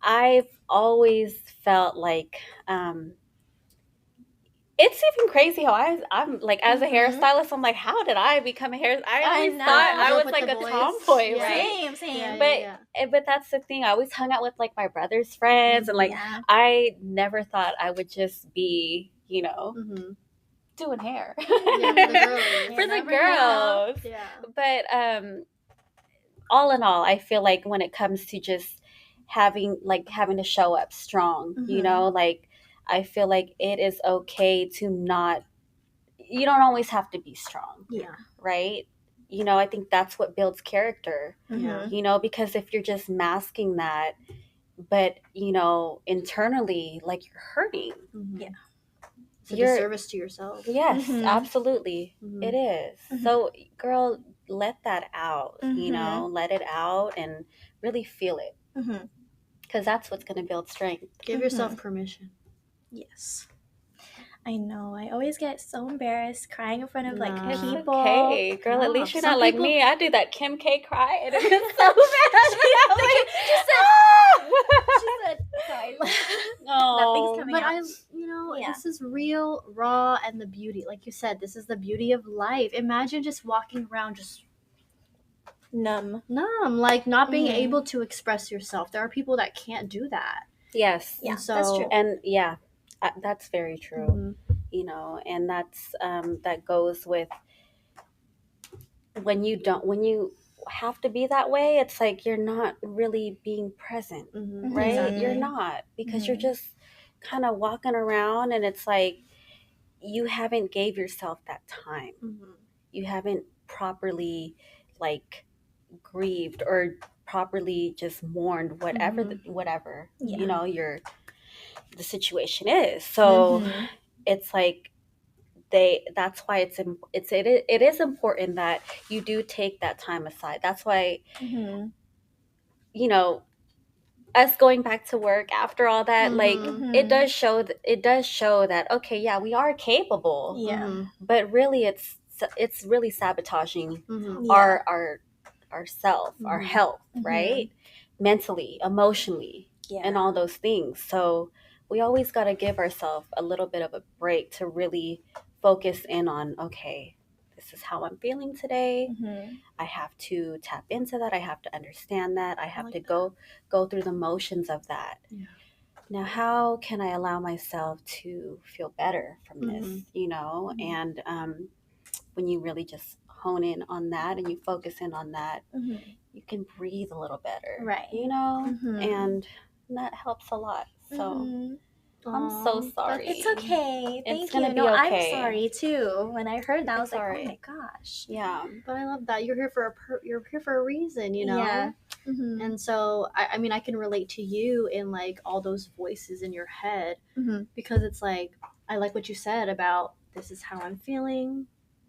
I've always felt like it's even crazy how I'm like, as a hairstylist, I'm like, how did I become a hairstylist? I always thought I was like a tomboy, right? Same. But that's the thing. I always hung out with like my brother's friends, and like I never thought I would just be, you know, doing hair for the girls. Yeah. But all in all, I feel like when it comes to just having to show up strong, you know, like, I feel like it is okay to you don't always have to be strong. Yeah. Right? You know, I think that's what builds character. You know, because if you're just masking that, but, you know, internally, like, you're hurting. Yeah. It's a disservice to yourself. Yes, absolutely. It is. So, girl, let that out, you know, let it out and really feel it. because that's what's going to build strength. Give yourself permission. Yes. I know. I always get so embarrassed crying in front of like people. It's okay, girl. At least you're not like me. I do that Kim K cry, and it's so bad. She said, "Cry." Nothing's coming out. This is real, raw, and the beauty. Like you said, this is the beauty of life. Imagine just walking around just numb, like not being able to express yourself. There are people that can't do that. Yes. Yeah, that's true. And that's very true. And that's that goes with when you have to be that way, it's like you're not really being present, right? Exactly. You're not, because you're just kind of walking around, and it's like you haven't gave yourself that time. You haven't properly like grieved or properly just mourned whatever the situation is. So it's like that's why it is important that you do take that time aside. That's why us going back to work after all that, like it does show that okay, yeah, we are capable, but really it's really sabotaging our self, our health, right? Mentally, emotionally, and all those things. So we always got to give ourselves a little bit of a break to really focus in on, okay, this is how I'm feeling today. I have to tap into that. I have to understand that. I have to go through the motions of that. Now, how can I allow myself to feel better from this, And when you really just hone in on that and you focus in on that, you can breathe a little better, right? And that helps a lot. So I'm so sorry. It's okay. It's Thank gonna you. be No, okay. I'm sorry too. When I heard that, I was like, sorry. oh my gosh. Yeah. But I love that you're here for a reason, Yeah. And so I mean, I can relate to you in like all those voices in your head, because it's like, I like what you said about, this is how I'm feeling.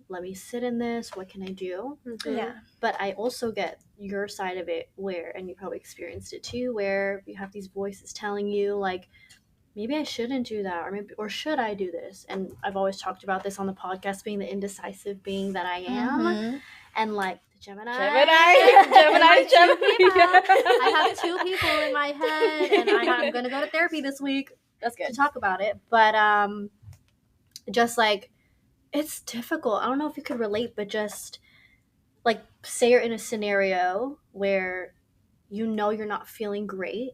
Let me sit in this. What can I do? Yeah. But I also get your side of it, and you probably experienced it too, where you have these voices telling you like, maybe I shouldn't do that, or should I do this? And I've always talked about this on the podcast, being the indecisive being that I am, and like the Gemini. I have two people in my head, and I'm gonna go to therapy this week. That's good to talk about it. But just like, it's difficult. I don't know if you could relate, but just like, say you're in a scenario where you're not feeling great,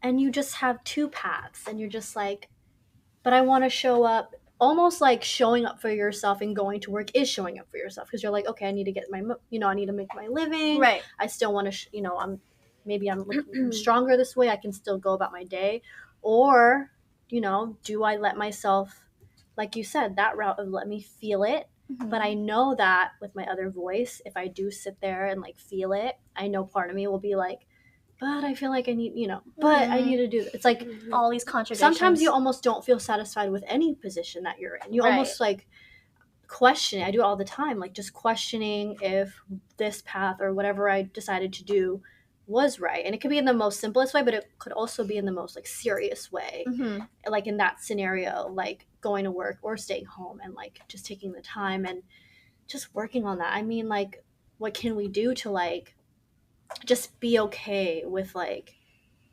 and you just have two paths, and you're just like, but I want to show up. Almost like showing up for yourself and going to work is showing up for yourself, because you're like, okay, I need to get I need to make my living. Right. I still want to, I'm looking stronger this way. I can still go about my day. Or, do I let myself, like you said, that route of let me feel it. But I know that with my other voice, if I do sit there and like feel it, I know part of me will be like, but I feel like I need, but I need to do this. It's like all these contradictions. Sometimes you almost don't feel satisfied with any position that you're in. You almost like question it. I do it all the time, like just questioning if this path or whatever I decided to do was right. And it could be in the most simplest way, but it could also be in the most like serious way. Like in that scenario, like going to work or staying home and like just taking the time and just working on that. I mean, like, what can we do to like just be okay with like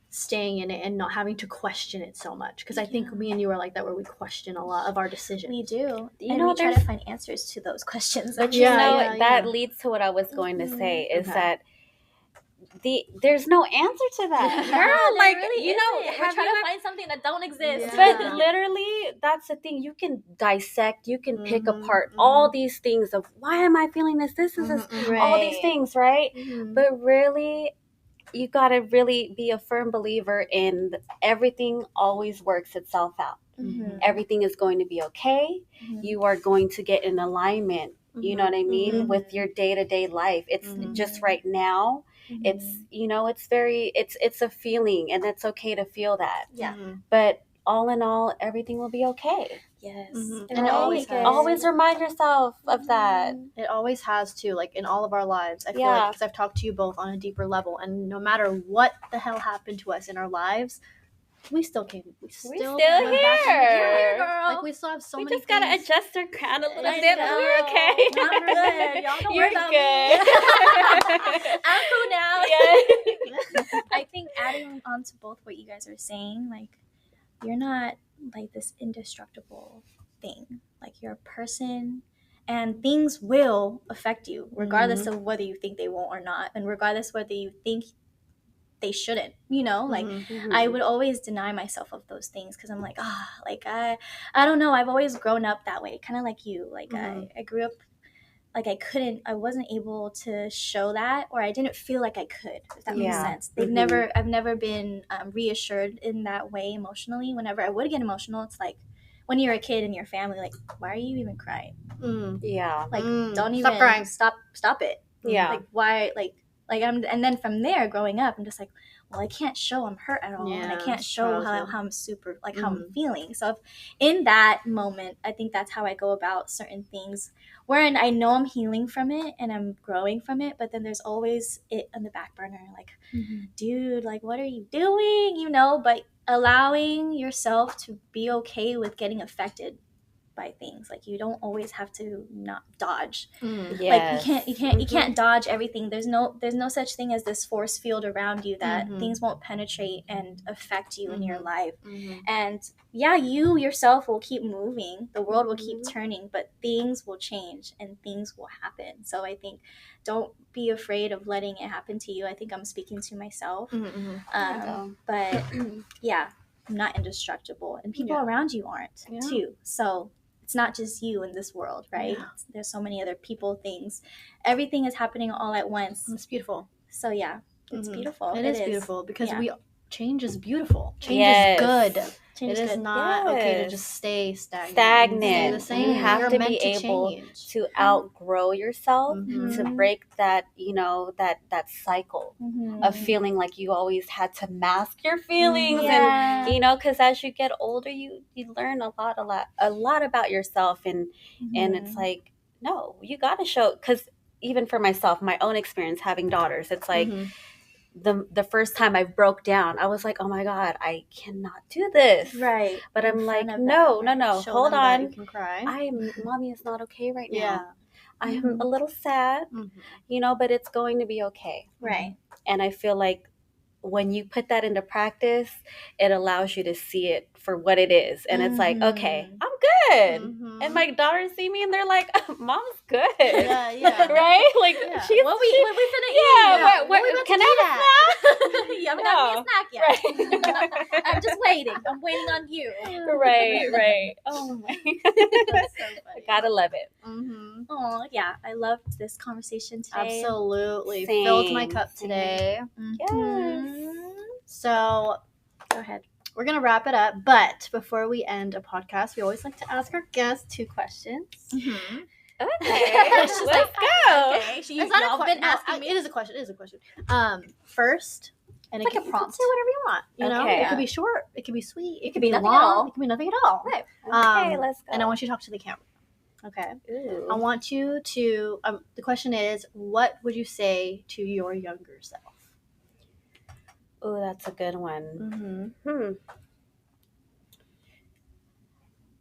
staying in it and not having to question it so much? Because I think me and you are like that, where we question a lot of our decisions. We do. We try to find answers to those questions. But that leads to what I was going to say, is that there's no answer to that. Girl, like, really we're trying to find something that don't exist. But literally, that's the thing. You can dissect, you can pick apart all these things of, why am I feeling this? This is all these things, right? But really, you got to really be a firm believer in everything always works itself out. Everything is going to be okay. You are going to get in alignment, you know what I mean, with your day-to-day life. It's just right now. It's, it's a feeling, and it's okay to feel that. Yeah. But all in all, everything will be okay. Yes. And it always has. Always remind yourself of that. It always has to, like, in all of our lives. I feel like, because I've talked to you both on a deeper level, and no matter what the hell happened to us in our lives, we still came. We still here. Girl. Like, we still have so many things. We just gotta adjust our crown a little bit, but we're We're okay. good. Y'all don't You're worry about good. me. I'm cool now. Yeah. I think adding on to both what you guys are saying, like, you're not like this indestructible thing. Like, you're a person, and things will affect you regardless of whether you think they won't or not, and regardless whether you think they shouldn't, like I would always deny myself of those things because I'm like, like I don't know, I've always grown up that way, kind of like you, like I grew up like I wasn't able to show that, or I didn't feel like I could, if that makes sense. I've never been reassured in that way emotionally. Whenever I would get emotional, it's like when you're a kid in your family, like, why are you even crying? Like, don't even stop crying. Stop it. Like, why? Like and then from there, growing up, I'm just like, well, I can't show I'm hurt at all, and I can't show how I'm super, like, how I'm feeling. So in that moment, I think that's how I go about certain things, wherein I know I'm healing from it and I'm growing from it, but then there's always it on the back burner, like, dude, like, what are you doing? But allowing yourself to be okay with getting affected by things. Like, you don't always have to not dodge. Like, you can't dodge everything. There's no such thing as this force field around you that things won't penetrate and affect you in your life. And you yourself will keep moving, the world will keep turning, but things will change and things will happen. So I think, don't be afraid of letting it happen to you. I think I'm speaking to myself. But I'm not indestructible, and people around you aren't too. So it's not just you in this world, right? There's so many other people, things, everything is happening all at once. It's beautiful. So it's beautiful. It is beautiful, because change is beautiful. Change is good. It is not okay to just stay stagnant. Stay the same. You have to be able to outgrow yourself, to break that, that cycle of feeling like you always had to mask your feelings. And because as you get older, you learn a lot about yourself, and it's like, no, you got to show, because even for myself, my own experience having daughters, it's like, the first time I broke down, I was like, oh my God, I cannot do this. Right. But I'm like, no, hold on. You can cry. Mommy is not okay right now. I'm a little sad, but it's going to be okay. Right. And I feel like when you put that into practice, it allows you to see it for what it is. And it's like, okay, I'm good. And my daughters see me and they're like, Mom's good. Right? Like, she's... What we finna eat? What can I have a snack? You haven't got me a snack yet. Right. I'm just waiting. I'm waiting on you. Right. Oh my God. That's so funny. Gotta love it. Oh, yeah. I loved this conversation today. Absolutely. Same. Filled my cup today. Yes. So, go ahead. We're going to wrap it up, but before we end a podcast, we always like to ask our guests 2 questions. Okay, let's go. Okay, y'all been asking me. It is a question. First, and it's like a prompt. Say whatever you want. Okay. It could be short. It could be sweet. It could be nothing long. At all. It could be nothing at all. Right. Okay, let's go. And I want you to talk to the camera. Okay. Ooh. I want you to. The question is, what would you say to your younger self? Oh, that's a good one.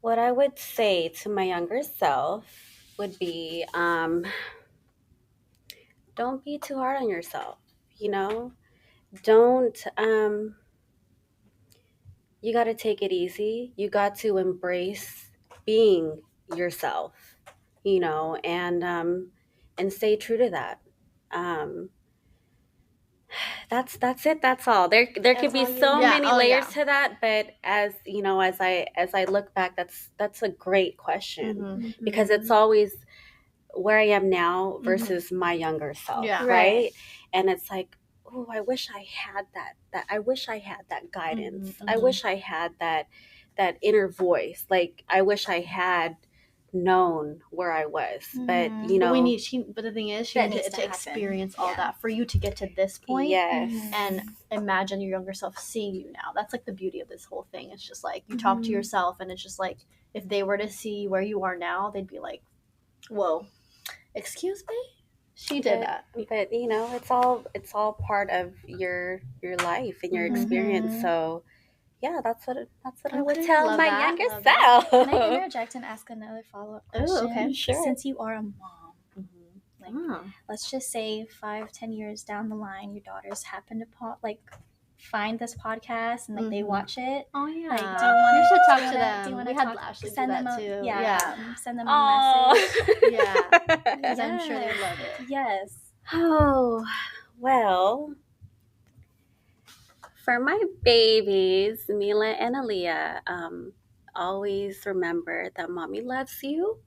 What I would say to my younger self would be, don't be too hard on yourself. Don't. You got to take it easy. You got to embrace being yourself. And stay true to that. That's it. That's all. There could be so many layers to that, but as I look back, that's a great question, because it's always where I am now versus my younger self, right? And it's like, oh, I wish I had that. I wish I had that guidance. I wish I had that inner voice. Like, I wish I had known where I was. But you know, but the thing is, she needed to experience all that for you to get to this point. Yes. And imagine your younger self seeing you now. That's like the beauty of this whole thing. It's just like you talk to yourself, and it's just like if they were to see where you are now, they'd be like, "Whoa, excuse me." She did that. But you know, it's all part of your life and your experience. So yeah, that's what I would tell my younger self. Can I interject and ask another follow-up question? Oh, okay, sure. Since you are a mom, like let's just say 5-10 years down the line, your daughters happen to find this podcast and like they watch it. Oh yeah. Like, do you want to talk to them? Do you want we to had Ashley send do them that too. Send them a message. Yeah. Because I'm sure they love it. Yes. Oh, well, for my babies, Mila and Aaliyah, always remember that mommy loves you.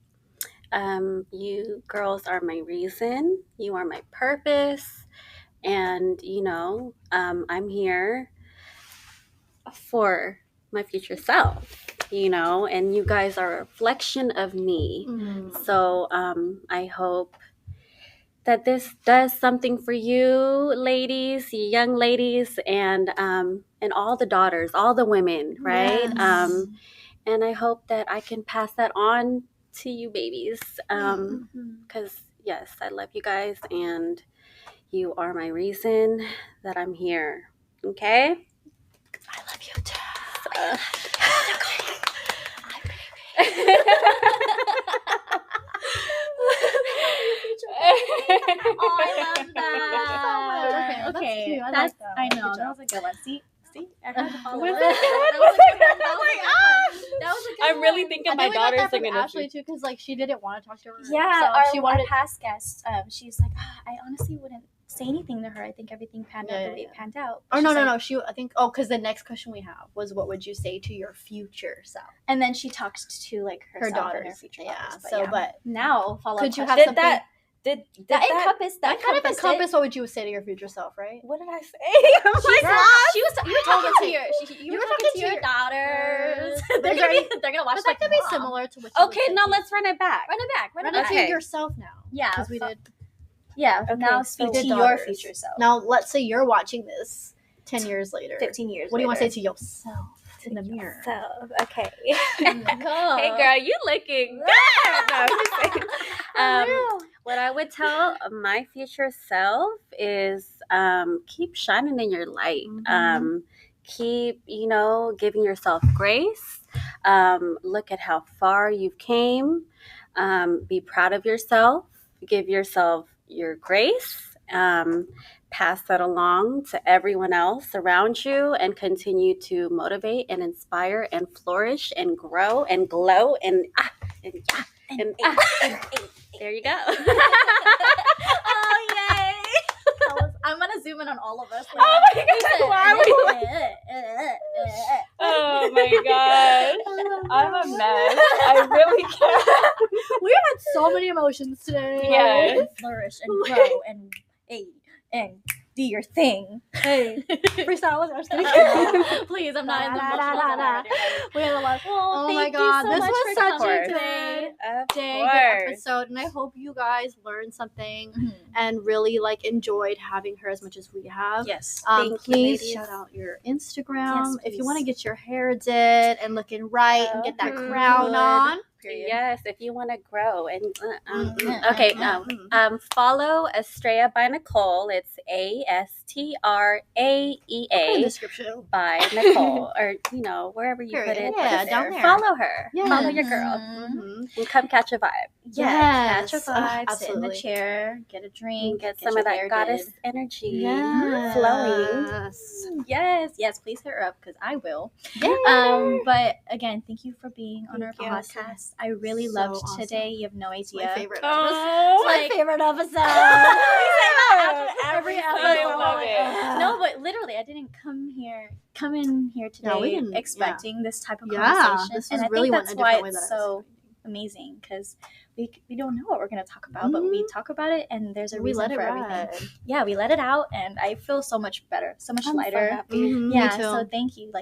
You girls are my reason. You are my purpose. And, you know, I'm here for my future self, you know, and you guys are a reflection of me. So I hope that this does something for you ladies, young ladies, and all the daughters, all the women, right? Yes. And I hope that I can pass that on to you babies, because yes, I love you guys, and you are my reason that I'm here. Okay? I love you too. Oh, I love that. Okay. That's cute. I know. That was a good one. See, I had to follow it. That was a good one. I'm really thinking my daughters are gonna Ashley too, because like she didn't want to talk to her. Yeah, she wanted past guest. She's like, I honestly wouldn't say anything to her. I think everything panned out the way it panned out. Or no. She, I think, because the next question we have was, what would you say to your future self? And then she talked to like her daughters, and her future daughters. So, but now follow. Could you have something? Did that kind of encompass what would you say to your future self, right? What did I say? You were talking to your daughters. They're gonna watch. But that could be similar to what. Okay, now let's run it back. Run it to yourself now. Yeah, because we did. Yeah. Okay, now speak to your future self. Now let's say you're watching this 10 years later, 15 years. What do you want to say to yourself in the mirror? Okay. Hey girl, you looking good. No, I'm just saying. What I would tell my future self is keep shining in your light. Keep, giving yourself grace. Look at how far you've came. Be proud of yourself. Give yourself your grace. Pass that along to everyone else around you, and continue to motivate and inspire and flourish and grow and glow and there you go. Oh, yay. I'm going to zoom in on all of us. Oh, my God. Oh, my God. I'm a mess. I really can't. We had so many emotions today. Yes. And flourish and grow and aid and do your thing. Hey. Freestyle with us. Please, I'm not in the mood. We had a lot. Oh my God. This was such a good episode. And I hope you guys learned something and really enjoyed having her as much as we have. Yes. Please shout out your Instagram. If you want to get your hair did and looking right and get that crown on. Period. Yes, if you want to grow and follow ASTRAEA by Nicole. It's ASTRAEA in the description by Nicole, or wherever you put it. Yeah, down there. Follow her. Yeah. Follow your girl, and come catch a vibe. Yes. Catch a vibe. Sit in the chair, get a drink, get some of that goddess energy flowing. Yes. Please hit her up because I will. Yeah. But again, thank you for being on our podcast. I really loved today. You have no idea. It's my favorite episode. My favorite episode. Every episode. I love it. No, but literally, I didn't come in here today expecting this type of conversation. This was and I really think that's why it's so amazing, because we don't know what we're going to talk about, but we talk about it, and there's a reason for everything. Yeah, we let it out, and I feel so much better, so much lighter. Yeah, so thank you.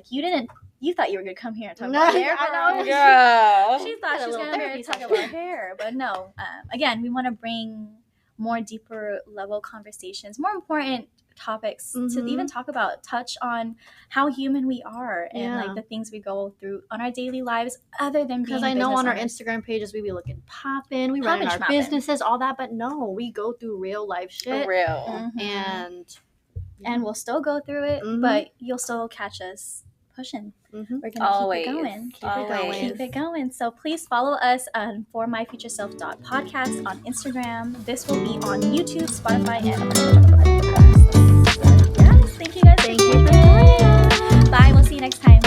You thought you were going to come here and talk about hair. I know. Yeah. She thought a she's little gonna be therapy talk session. about hair. But no, again, we want to bring more deeper level conversations, more important topics to even talk about, touch on how human we are and like the things we go through on our daily lives other than being, because I know on our Instagram pages we be looking poppin', we run our businesses, all that, but no, we go through real life shit. And we'll still go through it, but you'll still catch us pushing. We're gonna keep it going. So please follow us on formyfutureself.podcast on Instagram. This will be on YouTube, Spotify, and podcast. Yes, thank you guys. Thank you for joining us. Bye. We'll see you next time.